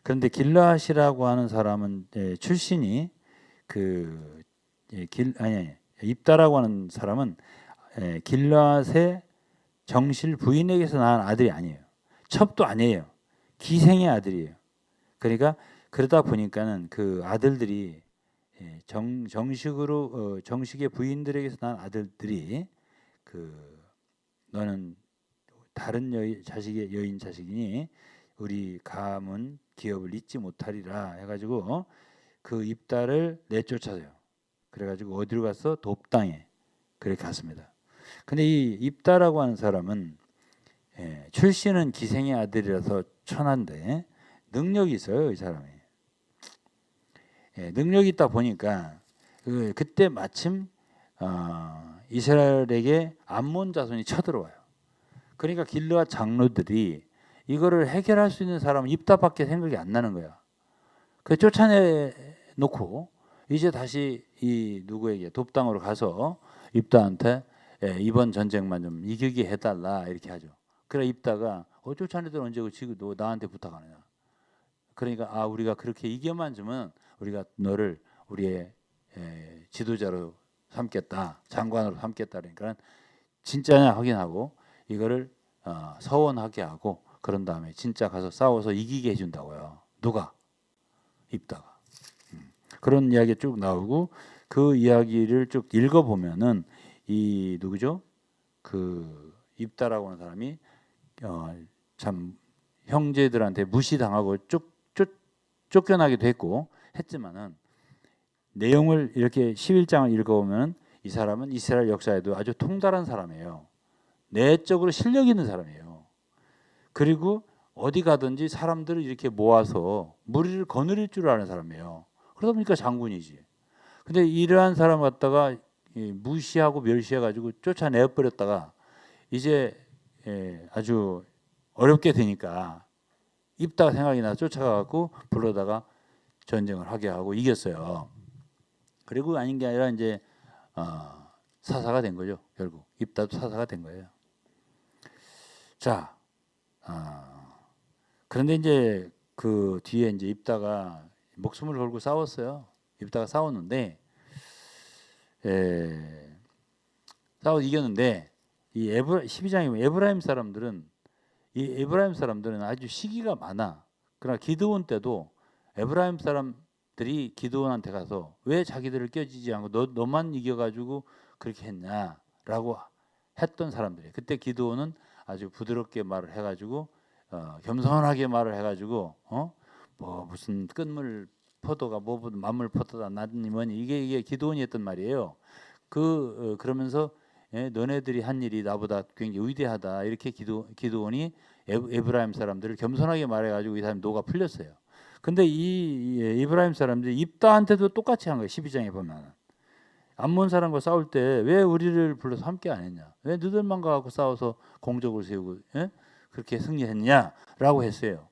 그런데 길르앗이라고 하는 사람은 출신이 입다라고 하는 사람은 길르앗의 정실 부인에게서 낳은 아들이 아니에요. 첩도 아니에요. 기생의 아들이에요. 그러니까 그러다 보니까는 그 아들들이 정식의 부인들에게서 낳은 아들들이 너는 다른 여인 자식이니 우리 가문 기업을 잊지 못하리라 해가지고 그 입다를 내쫓아요. 그래가지고 어디로 갔어? 돕당에 그렇게 갔습니다. 근데 이 입다라고 하는 사람은 출신은 기생의 아들이라서 천한데 능력이 있어요. 이 사람이 능력이 있다 보니까 그때 마침 이스라엘에게 암몬 자손이 쳐들어와요. 그러니까 길르앗 장로들이 이거를 해결할 수 있는 사람은 입다밖에 생각이 안 나는 거야. 그 쫓아내놓고 이제 다시 이 누구에게 돕당으로 가서 입다한테 이번 전쟁만 좀 이기게 해달라 이렇게 하죠. 그래 입다가 쫓아내들 언제 지금 너 나한테 부탁하느냐. 그러니까 우리가 그렇게 이겨만 주면 우리가 너를 우리의 지도자로 삼겠다, 장관으로 삼겠다. 그러니까 진짜냐 확인하고 이거를 서원하게 하고 그런 다음에 진짜 가서 싸워서 이기게 해준다고요. 누가? 입다가. 그런 이야기 쭉 나오고 그 이야기를 쭉 읽어보면은 이 누구죠? 그 입다라고 하는 사람이 참 형제들한테 무시당하고 쫓겨나기도 했고 했지만은 내용을 이렇게 11장을 읽어보면 이 사람은 이스라엘 역사에도 아주 통달한 사람이에요. 내적으로 실력 있는 사람이에요. 그리고 어디 가든지 사람들을 이렇게 모아서 무리를 거느릴 줄 아는 사람이에요. 그러다 보니까 장군이지. 근데 이러한 사람 갖다가 무시하고 멸시해가지고 쫓아내버렸다가 이제 아주 어렵게 되니까 입다가 생각이 나서 쫓아가고 불러다가 전쟁을 하게 하고 이겼어요. 그리고 아닌 게 아니라 이제 사사가 된 거죠. 결국 입다도 사사가 된 거예요. 자, 그런데 이제 그 뒤에 이제 입다가 목숨을 걸고 싸웠어요. 입다가 싸웠는데 싸워 이겼는데 이 12장에 보면 에브라임 사람들은 아주 시기가 많아. 그러나 기드온 때도 에브라임 사람들이 기드온한테 가서 왜 자기들을 껴지지 않고 너만 이겨가지고 그렇게 했냐라고 했던 사람들이에요. 그때 기드온은 아주 부드럽게 말을 해가지고 겸손하게 말을 해가지고 뭐 무슨 끝물 포도가 뭐보다 만물 포도다 나니 뭐니 이게 기드온이었단 말이에요. 그러면서 너네들이 한 일이 나보다 굉장히 위대하다 이렇게 기드온이 에브라임 사람들을 겸손하게 말해가지고 이 사람이 노가 풀렸어요. 근데 이 에브라임 사람들이 입다한테도 똑같이 한 거예요. 12장에 보면 암몬 사람과 싸울 때 왜 우리를 불러서 함께 안 했냐? 왜 너들만 가고 싸워서 공적을 세우고 그렇게 승리했냐라고 했어요.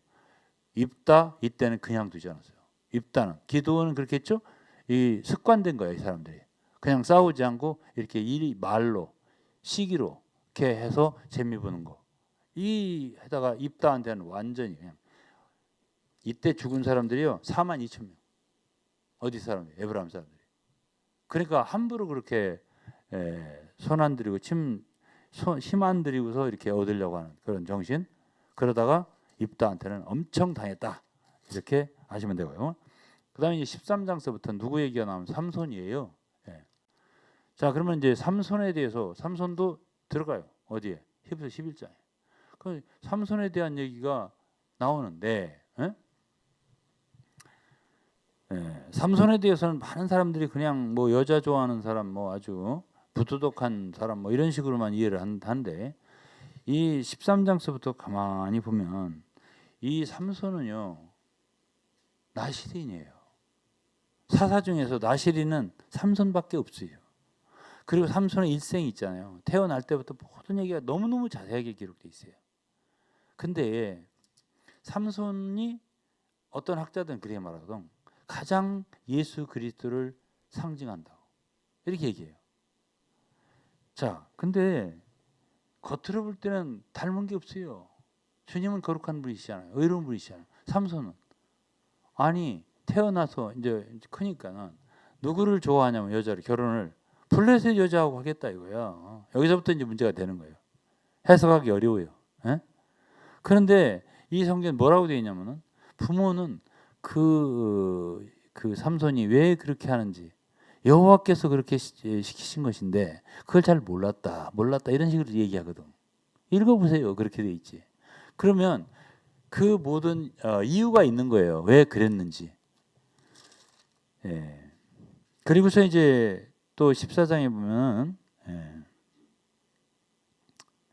입다 이때는 그냥 두지 않았어요. 입다는 기드온은 그렇게 했죠. 이 습관된 거예요. 이 사람들이 그냥 싸우지 않고 이렇게 말로 시기로 이렇게 해서 재미 보는 거. 이 해다가 입다한테는 완전히 그냥 이때 죽은 사람들이요 42,000명. 어디 사람이에요? 에브라임 사람들이. 그러니까 함부로 그렇게 손 안 들이고 힘 안 들이고서 이렇게 얻으려고 하는 그런 정신. 그러다가 입다한테는 엄청 당했다. 이렇게 아시면 되고요. 그다음에 이제 13장서부터 누구 얘기가 나오면 삼손이에요. 자, 그러면 이제 삼손에 대해서 삼손도 들어가요. 어디에? 히브리서 11장에. 그 삼손에 대한 얘기가 나오는데 삼손에 대해서는 많은 사람들이 그냥 뭐 여자 좋아하는 사람 뭐 아주 부도덕한 사람 뭐 이런 식으로만 이해를 한데 이 13장서부터 가만히 보면 이 삼손은요 나시린이에요. 사사 중에서 나시린은 삼손밖에 없어요. 그리고 삼손의 일생이 있잖아요. 태어날 때부터 모든 얘기가 너무너무 자세하게 기록되어 있어요. 근데 삼손이 어떤 학자들은 그렇게 말하거든. 가장 예수 그리스도를 상징한다고 이렇게 얘기해요. 자, 근데 겉으로 볼 때는 닮은 게 없어요. 주님은 거룩한 분이시잖아요. 의로운 분이시잖아요. 삼손은 아니 태어나서 이제 크니까는 누구를 좋아하냐면 여자를 결혼을 블레셋 여자하고 하겠다 이거야. 여기서부터 이제 문제가 되는 거예요. 해석하기 어려워요. 그런데 이 성경에 뭐라고 되어 있냐면은 부모는 그 삼손이 왜 그렇게 하는지 여호와께서 그렇게 시키신 것인데 그걸 잘 몰랐다 이런 식으로 얘기하거든. 읽어보세요. 그렇게 돼 있지. 그러면 그 모든 이유가 있는 거예요. 왜 그랬는지. 그리고서 이제 또 14장에 보면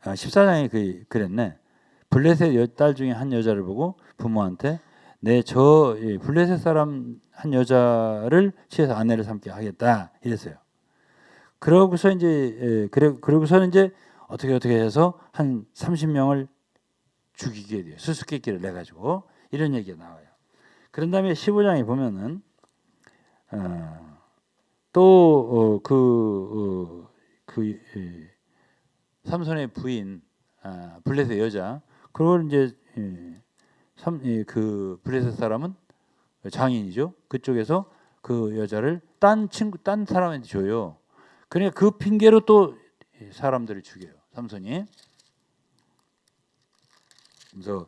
14장에 그랬네. 블레셋 딸 중에 한 여자를 보고 부모한테 저 블레셋 사람 한 여자를 취해서 아내를 삼게 하겠다 이랬어요. 그러고서 이제 어떻게 해서 한 30명을 죽이게 돼요. 수수께끼를 내 가지고 이런 얘기가 나와요. 그런 다음에 15장에 보면은 또 삼손의 부인 블레셋 여자 그걸 이제 그 블레셋 사람은 장인이죠. 그쪽에서 그 여자를 딴 사람한테 줘요. 그러니까 그 핑계로 또 사람들을 죽여요. 삼손이. 그래서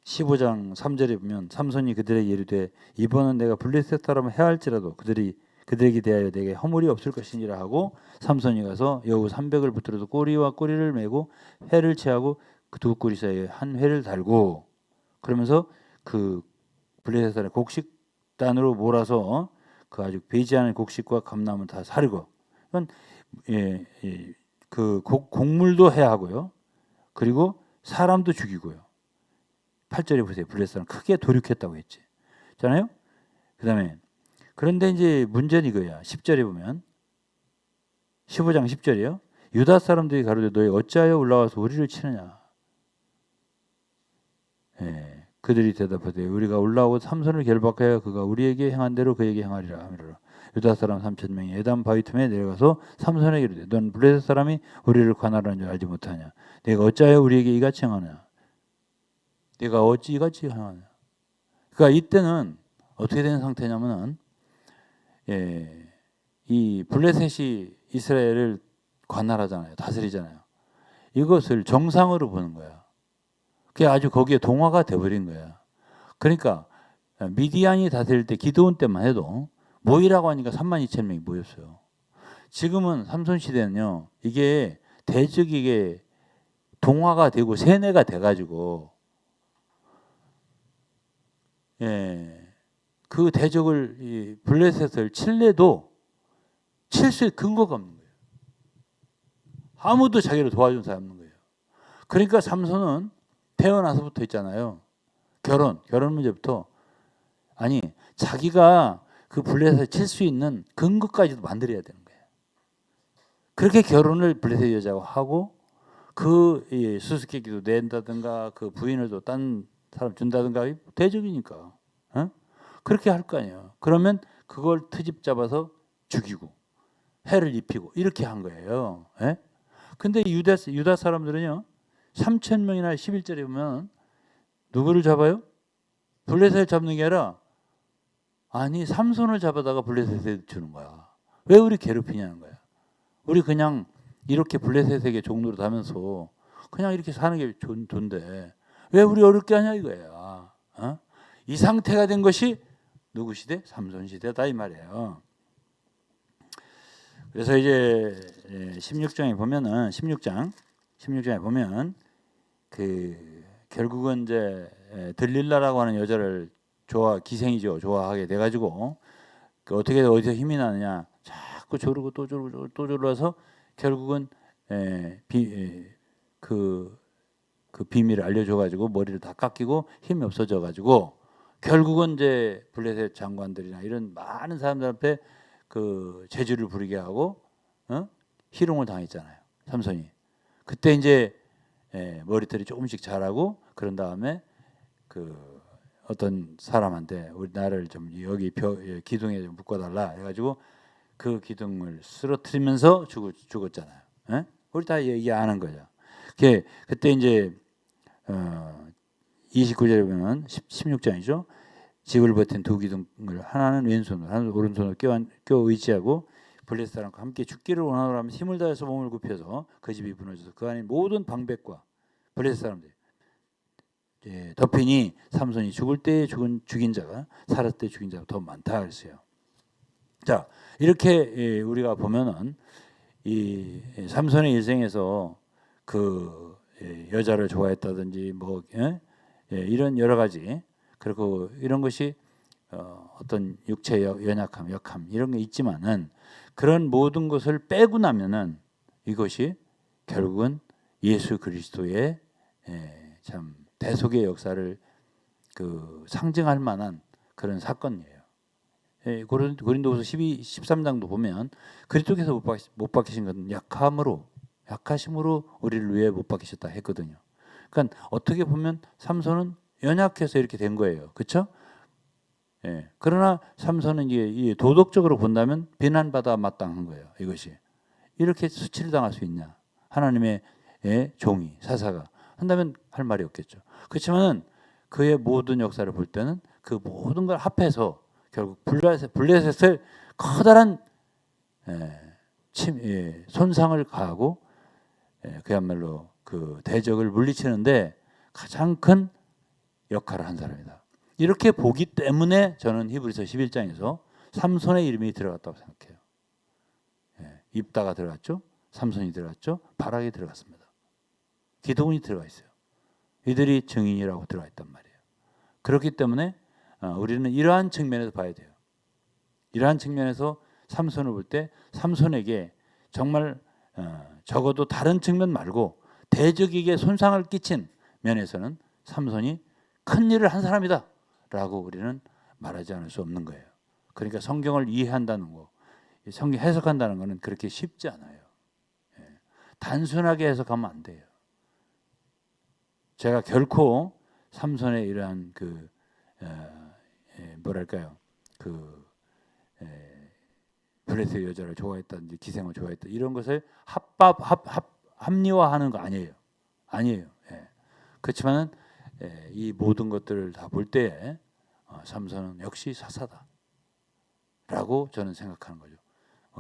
15장 3절에 보면 삼손이 그들에게 이르되 이번은 내가 블레셋 사람을 해할지라도 그들에게 대하여 내게 허물이 없을 것이니라 하고 삼손이 가서 여우 300을 붙들어서 꼬리와 꼬리를 메고 해를 취하고 그 두 꼬리 사이에 한 회를 달고 그러면서 그 블레셋의 곡식단으로 몰아서 그 아주 배지 않은 곡식과 감나무 다 사르고 그러니까 그 곡물도 해야 하고요. 그리고 사람도 죽이고요. 8절에 보세요. 블레셋은 크게 도륙했다고 했지. 잖아요. 그다음에 그런데 이제 문제는 이거야. 10절에 보면 15장 10절이요. 유다 사람들이 가로되 너희 어찌하여 올라와서 우리를 치느냐. 예, 그들이 대답하되 우리가 올라오고 삼손을 결박하여 그가 우리에게 행한 대로 그에게 행하리라 하미라. 유다 사람 3,000명이 에담 바위 틈에 내려가서 삼손에게 이르되 넌 블레셋 사람이 우리를 관할하는 줄 알지 못하냐. 내가 어찌하여 우리에게 이같이 행하냐. 내가 어찌 이같이 행하냐. 그러니까 이때는 어떻게 된 상태냐면은 이 블레셋이 이스라엘을 관할하잖아요. 다스리잖아요. 이것을 정상으로 보는 거야. 그게 아주 거기에 동화가 돼버린 거야. 그러니까 미디안이 다스릴 때 기드온 때만 해도 모이라고 하니까 32,000명이 모였어요. 지금은 삼손 시대는요. 이게 대적이 이게 동화가 되고 세뇌가 돼가지고 그 대적을 이 블레셋을 칠래도 칠 수 근거가 없는 거예요. 아무도 자기를 도와준 사람이 없는 거예요. 그러니까 삼손은 태어나서부터 있잖아요. 결혼 문제부터 아니 자기가 그 블레셋을 칠 수 있는 근거까지도 만들어야 되는 거예요. 그렇게 결혼을 블레셋 여자와 하고 그 수수께끼도 낸다든가 그 부인을 또 딴 사람 준다든가 대적이니까 그렇게 할 거 아니에요. 그러면 그걸 트집 잡아서 죽이고 해를 입히고 이렇게 한 거예요. 근데 유다 사람들은요. 3,000명이나 11절에 보면 누구를 잡아요? 블레셋을 잡는 게 아니라 아니 삼손을 잡아다가 블레셋에 주는 거야. 왜 우리 괴롭히냐는 거야. 우리 그냥 이렇게 블레셋에게 종로로 다면서 그냥 이렇게 사는 게 좋은데 왜 우리 어렵게 하냐 이거야. 이 상태가 된 것이 누구 시대? 삼손 시대다 이 말이에요. 그래서 이제 16장에 보면은 16장에 보면 그 결국은 이제 들릴라라고 하는 여자를 좋아하게 돼가지고 그 어떻게 어디서 힘이 나느냐 자꾸 조르고 또 조르서 결국은 그 비밀을 알려줘가지고 머리를 다 깎이고 힘이 없어져가지고 결국은 이제 블레셋 장관들이나 이런 많은 사람들 앞에 그 제주를 부리게 하고 희롱을 당했잖아요. 삼손이. 그때 이제 머리털이 조금씩 자라고 그런 다음에 그 어떤 사람한테 우리 나를 좀 여기 기둥에 좀 묶어달라 해가지고 그 기둥을 쓰러뜨리면서 죽었잖아요. 우리 다 얘기 안 한 거죠. 그때 이제 29절에 보면 16장이죠. 집을 버틴 두 기둥을 하나는 왼손으로 하나는 오른손으로 껴 의지하고 블레셋 사람과 함께 죽기를 원하노라면 힘을 다해서 몸을 굽혀서 그 집이 무너져서 그 안에 모든 방백과 블레셋 사람들이 덮이니 삼손이 죽을 때 죽인 자가 살았을 때 죽인 자가 더 많다 그랬어요. 자 이렇게 우리가 보면은 이 삼손의 일생에서 그 여자를 좋아했다든지 뭐 이런 여러 가지 그리고 이런 것이 어떤 육체의 연약함, 역함 이런 게 있지만은 그런 모든 것을 빼고 나면은 이것이 결국은 예수 그리스도의 참 대속의 역사를 그 상징할 만한 그런 사건이에요. 고린도후서 13장도 보면 그리스도께서 못 박히신 것은 약하심으로 우리를 위해 못 박히셨다 했거든요. 그러니까 어떻게 보면 삼손은 연약해서 이렇게 된 거예요. 그렇죠? 그러나 삼손은 이게 도덕적으로 본다면 비난받아 마땅한 거예요. 이것이 이렇게 수치를 당할 수 있냐? 하나님의 종이 사사가 한다면 할 말이 없겠죠. 그렇지만은 그의 모든 역사를 볼 때는 그 모든 걸 합해서 결국 블레셋을 커다란 손상을 가하고 그야말로 그 대적을 물리치는데 가장 큰 역할을 한 사람이다. 이렇게 보기 때문에 저는 히브리서 11장에서 삼손의 이름이 들어갔다고 생각해요. 입다가 들어갔죠. 삼손이 들어갔죠. 바락이 들어갔습니다. 기드온이 들어가 있어요. 이들이 증인이라고 들어가 있단 말이에요. 그렇기 때문에 우리는 이러한 측면에서 봐야 돼요. 이러한 측면에서 삼손을 볼 때 삼손에게 정말 적어도 다른 측면 말고 대적에게 손상을 끼친 면에서는 삼손이 큰 일을 한 사람이다 라고 우리는 말하지 않을 수 없는 거예요. 그러니까 성경을 이해한다는 거, 성경 해석한다는 것은 그렇게 쉽지 않아요. 단순하게 해석하면 안 돼요. 제가 결코 삼손의 이러한 뭐랄까요, 블레셋 여자를 좋아했다든지 기생을 좋아했다 이런 것을 합리화하는 거 아니에요. 그렇지만 이 모든 것들을 다 볼 때 삼손은 역시 사사다라고 저는 생각하는 거죠.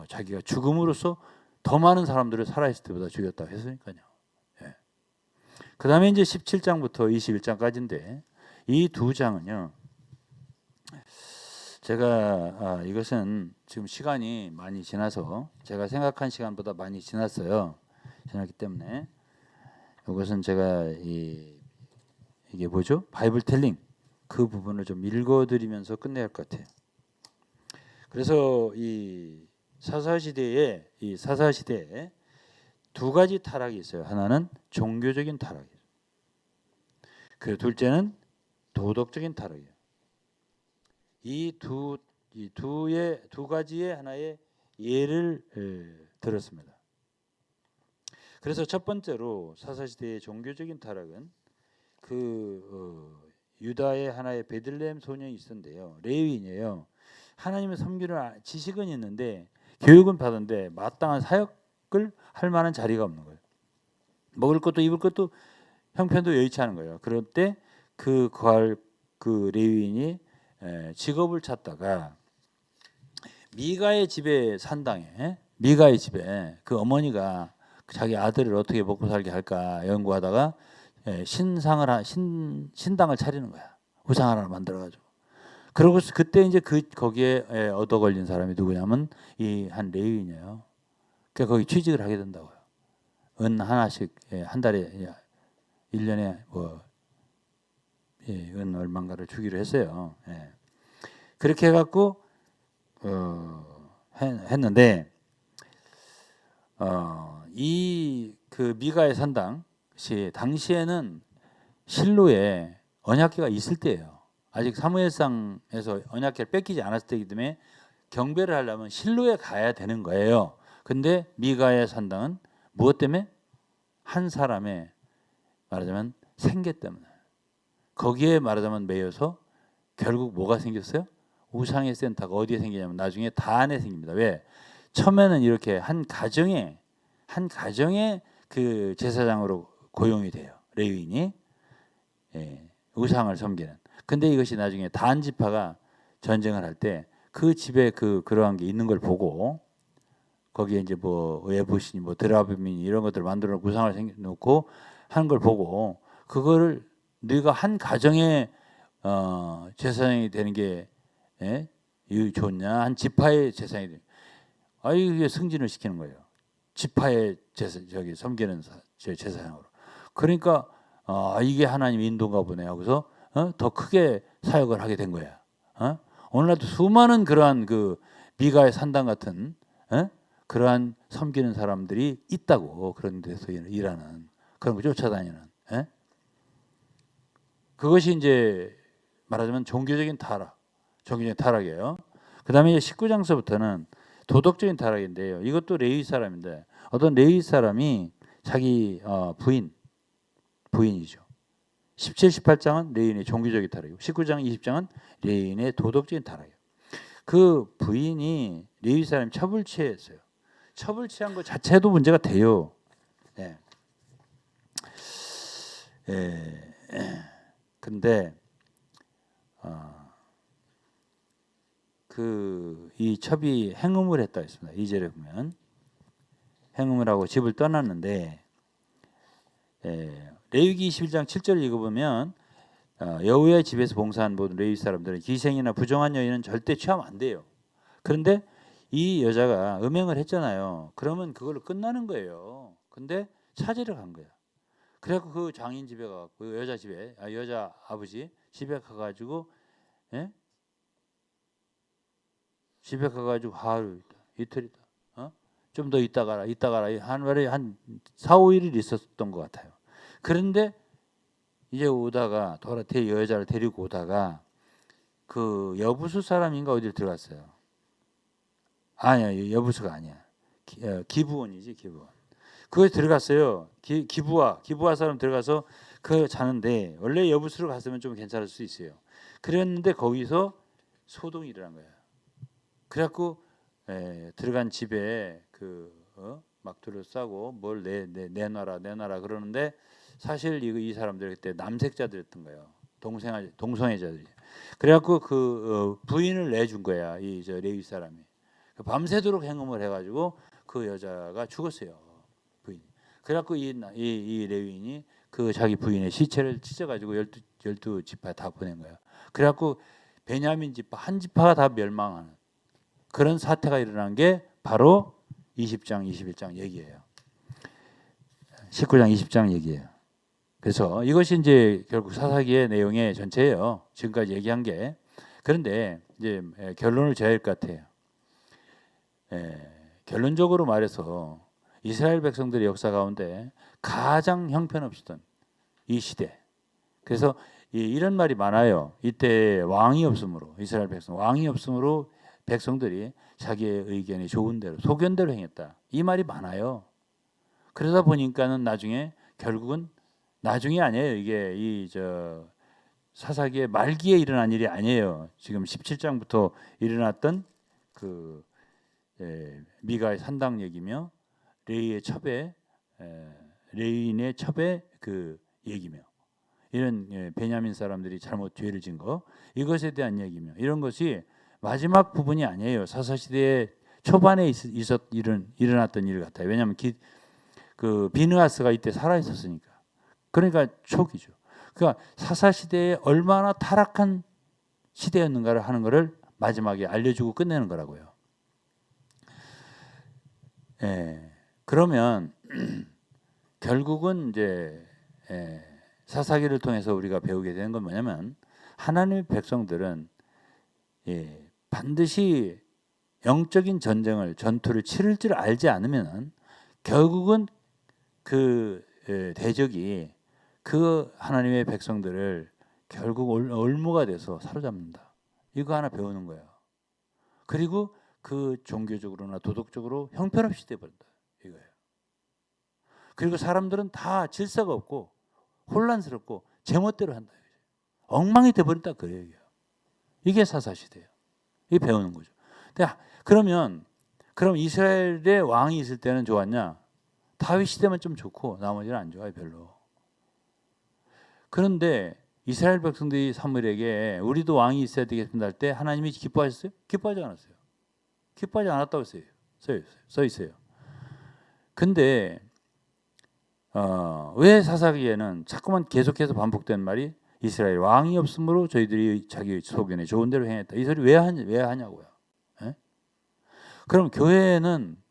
자기가 죽음으로써 더 많은 사람들을 살아있을 때보다 죽였다고 했으니까요. 그 다음에 이제 17장부터 21장까지인데 이 두 장은요. 제가 이것은 지금 시간이 많이 지나서 제가 생각한 시간보다 많이 지났어요. 지났기 때문에 이것은 제가 이게 뭐죠? 바이블 텔링 그 부분을 좀 읽어드리면서 끝내야 할 것 같아요. 그래서 이 사사시대에 두 가지 타락이 있어요. 하나는 종교적인 타락이에요. 그 둘째는 도덕적인 타락이에요. 이 두 가지의 하나의 예를 들었습니다. 그래서 첫 번째로 사사시대의 종교적인 타락은 유다의 하나의 베들레헴 소년이 있었는데요. 레위인이에요. 하나님을 섬기는 지식은 있는데 교육은 받았는데 마땅한 사역을 할 만한 자리가 없는 거예요. 먹을 것도 입을 것도 형편도 여의치 않은 거예요. 그럴 때 그 레위인이 직업을 찾다가 미가의 집에 산당에 미가의 집에 그 어머니가 자기 아들을 어떻게 먹고 살게 할까 연구하다가 신당을 차리는 거야. 우상 하나를 만들어가지고. 그러고 그때 이제 거기에 얻어 걸린 사람이 누구냐면 이 한 레위인이에요. 그러니까 거기 취직을 하게 된다고요. 은 하나씩 한 달에 1년에 은 얼마인가를 주기로 했어요. 그렇게 해갖고 했는데 이 그 미가의 산당시 당시에는 실로에 언약궤가 있을 때예요. 아직 사무엘상에서 언약궤를 뺏기지 않았을 때이기 때문에 경배를 하려면 실로에 가야 되는 거예요. 근데 미가의 산당은 무엇 때문에? 한 사람의 말하자면 생계 때문에 거기에 말하자면 매여서 결국 뭐가 생겼어요? 우상의 센터가 어디에 생기냐면 나중에 다안에 생깁니다. 왜? 처음에는 이렇게 한 가정의 그 제사장으로 고용이 돼요. 레위인이 우상을 섬기는. 근데 이것이 나중에 다안 지파가 전쟁을 할 때 그 집에 그러한 게 있는 걸 보고 거기에 이제 에봇이니 드라빔이니 이런 것들 만들어 놓고 우상을 놓고 하는 걸 보고 그거를 네가 한 가정의 제사장이 되는 게 좋냐? 한 지파의 제사장이 되는. 이게 승진을 시키는 거예요. 지파의 섬기는 제사장으로. 그러니까 이게 하나님 인도인가 보네 하고서 더 크게 사역을 하게 된 거야. 오늘날도 수많은 그러한 미가의 산당 같은 그러한 섬기는 사람들이 있다고. 그런 데서 일하는 그런 거 쫓아다니는. 그것이 이제 말하자면 종교적인 타락이에요. 그 다음에 19장서부터는 도덕적인 타락인데요. 이것도 레위 사람인데 어떤 레위 사람이 자기 부인이죠. 17, 18장은 레위인의 종교적인 타락이고 19장, 20장은 레위인의 도덕적인 타락이에요. 그 부인이 레위 사람이 첩을 취했어요. 첩을 취한 것 자체도 문제가 돼요. 근데 이 첩이 행음을 했다 했습니다. 2절에 보면 행음을 하고 집을 떠났는데 레위기 21장 7절을 읽어보면 여호와의 집에서 봉사한 모든 레위 사람들은 기생이나 부정한 여인은 절대 취하면 안 돼요. 그런데 이 여자가 음행을 했잖아요. 그러면 그걸로 끝나는 거예요. 근데 찾으러 간 거야. 그래갖고 그 장인 집에 가갖고 여자 집에 여자 아버지 집에 가가지고 예? 집에 가가지고 하루 이틀이다. 좀 더 있다 가라 한 4, 5일 있었던 것 같아요. 그런데 이제 오다가 여자를 데리고 오다가 그 여부수 사람인가 어디를 들어갔어요. 아니야, 여부수가 아니야. 기부원이지, 기부원. 그거에 들어갔어요. 기부와 사람 들어가서 그 자는데 원래 여부수로 갔으면 좀 괜찮을 수 있어요. 그랬는데 거기서 소동이 일어난 거야. 그래갖고 들어간 집에 막 둘러싸고 뭘 내놔라 그러는데 사실 이 사람들 그때 남색자들이었던 거예요. 동성애자들이. 그래갖고 부인을 내준 거야. 이 레위 사람이. 밤새도록 행음을 해가지고 그 여자가 죽었어요. 부인. 그래갖고 이 레위인이 자기 부인의 시체를 찢어가지고 12지파 다 보낸 거야. 그래갖고 베냐민 지파 한 지파가 다 멸망하는 그런 사태가 일어난 게 바로 20장 21장 얘기예요. 19장 20장 얘기예요. 그래서 이것이 이제 결국 사사기의 내용의 전체예요. 지금까지 얘기한 게. 그런데 이제 결론을 지어야 할 것 같아요. 결론적으로 말해서 이스라엘 백성들의 역사 가운데 가장 형편없었던 이 시대. 그래서 이런 말이 많아요. 이때 왕이 없으므로 이스라엘 백성 왕이 없으므로 백성들이 자기의 의견이 좋은 대로 소견대로 행했다. 이 말이 많아요. 그러다 보니까는 결국은 나중에 아니에요. 이게 사사기의 말기에 일어난 일이 아니에요. 지금 17장부터 일어났던 미가의 산당 얘기며 레위인의 첩의 얘기며 이런 베냐민 사람들이 잘못 죄를 진 거 이것에 대한 얘기며 이런 것이 마지막 부분이 아니에요. 사사시대의 초반에 일어났던 일 같아요. 왜냐하면 비느하스가 이때 살아 있었으니까. 그러니까 초기죠. 그러니까 사사시대에 얼마나 타락한 시대였는가를 하는 것을 마지막에 알려주고 끝내는 거라고요. 그러면 결국은 이제 사사기를 통해서 우리가 배우게 되는 건 뭐냐면 하나님의 백성들은 반드시 영적인 전투를 치를 줄 알지 않으면 결국은 대적이 하나님의 백성들을 결국 올무가 돼서 사로잡는다. 이거 하나 배우는 거예요. 그리고 종교적으로나 도덕적으로 형편없이 돼버린다. 이거예요. 그리고 사람들은 다 질서가 없고 혼란스럽고 제멋대로 한다. 엉망이 돼버린다. 그래요. 이게 사사시대예요. 이게 배우는 거죠. 그럼 이스라엘의 왕이 있을 때는 좋았냐? 다윗 시대만 좀 좋고 나머지는 안 좋아요. 별로. 그런데 이스라엘 백성들이 사무엘에게 우리도 왕이 있어야 되겠습니다 할 때 하나님이 기뻐하셨어요? 기뻐하지 않았어요. 기뻐하지 않았다고 써 있어요. 근데 왜 사사기에는 자꾸만 계속해서 반복되는 말이 이스라엘 왕이 없으므로 저희들이 자기 소견에 좋은 대로 행했다. 이 소리 왜 하냐고요. 그럼 교회는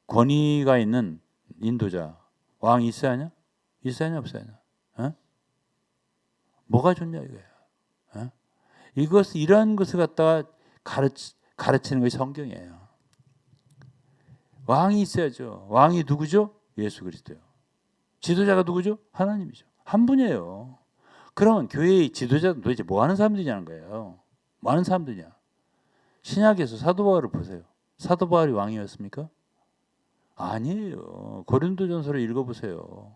권위가 있는 인도자 왕이 있어야 하냐? 있어야 하냐 없어야 하냐? 뭐가 좋냐 이거야. 이런 것을 갖다가 가르치는 것이 성경이에요. 왕이 있어야죠. 왕이 누구죠? 예수 그리스도요. 지도자가 누구죠? 하나님이죠. 한 분이에요. 그러면 교회의 지도자는 도대체 뭐 하는 사람들이냐는 거예요. 뭐 하는 사람들이냐? 신약에서 사도 바울을 보세요. 사도 바울이 왕이었습니까? 아니에요. 고린도전서를 읽어보세요.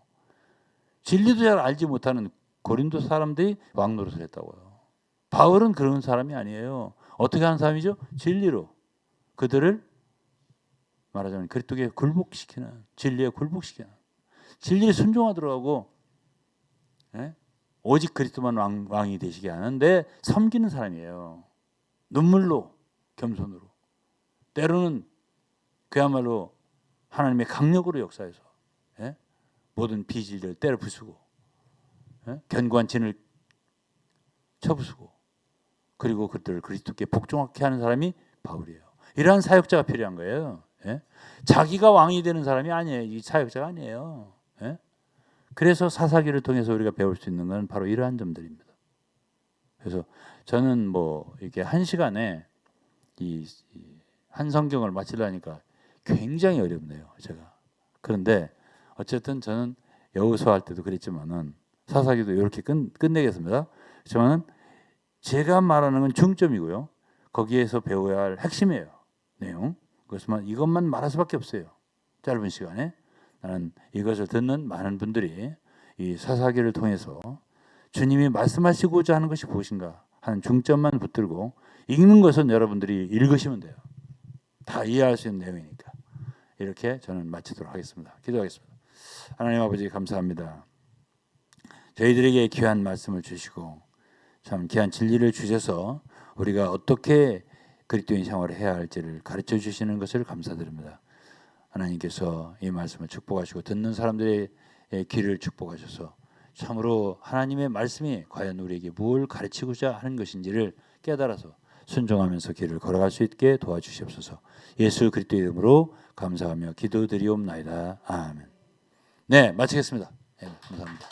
진리도 잘 알지 못하는 고린도 사람들이 왕 노릇을 했다고요. 바울은 그런 사람이 아니에요. 어떻게 하는 사람이죠? 진리로 그들을 말하자면 그리스도에 굴복시키는, 진리에 굴복시키는, 진리에 순종하도록 하고 오직 그리스도만 왕이 되시게 하는데 섬기는 사람이에요. 눈물로 겸손으로 때로는 그야말로 하나님의 강력으로 역사해서 모든 비질을 때려 부수고 견고한 진을 쳐부수고 그리고 그들을 그리스도께 복종하게 하는 사람이 바울이에요. 이러한 사역자가 필요한 거예요. 자기가 왕이 되는 사람이 아니에요. 이 사역자가 아니에요. 그래서 사사기를 통해서 우리가 배울 수 있는 건 바로 이러한 점들입니다. 그래서 저는 뭐 이렇게 한 시간에 이 한 성경을 마치려니까 굉장히 어렵네요, 제가. 그런데 어쨌든 저는 여호수아 할 때도 그랬지만은 사사기도 이렇게 끝내겠습니다. 그렇지만은 제가 말하는 건 중점이고요. 거기에서 배워야 할 핵심이에요. 내용. 그렇지만 이것만 말할 수밖에 없어요. 짧은 시간에. 나는 이것을 듣는 많은 분들이 이 사사기를 통해서 주님이 말씀하시고자 하는 것이 무엇인가 하는 중점만 붙들고 읽는 것은 여러분들이 읽으시면 돼요. 다 이해할 수 있는 내용이니까. 이렇게 저는 마치도록 하겠습니다. 기도하겠습니다. 하나님 아버지 감사합니다. 저희들에게 귀한 말씀을 주시고 참 귀한 진리를 주셔서 우리가 어떻게 그리스도인 생활을 해야 할지를 가르쳐 주시는 것을 감사드립니다. 하나님께서 이 말씀을 축복하시고 듣는 사람들의 귀를 축복하셔서 참으로 하나님의 말씀이 과연 우리에게 뭘 가르치고자 하는 것인지를 깨달아서 순종하면서 길을 걸어갈 수 있게 도와주시옵소서. 예수 그리스도의 이름으로 감사하며 기도드리옵나이다. 아멘. 네, 마치겠습니다. 네, 감사합니다.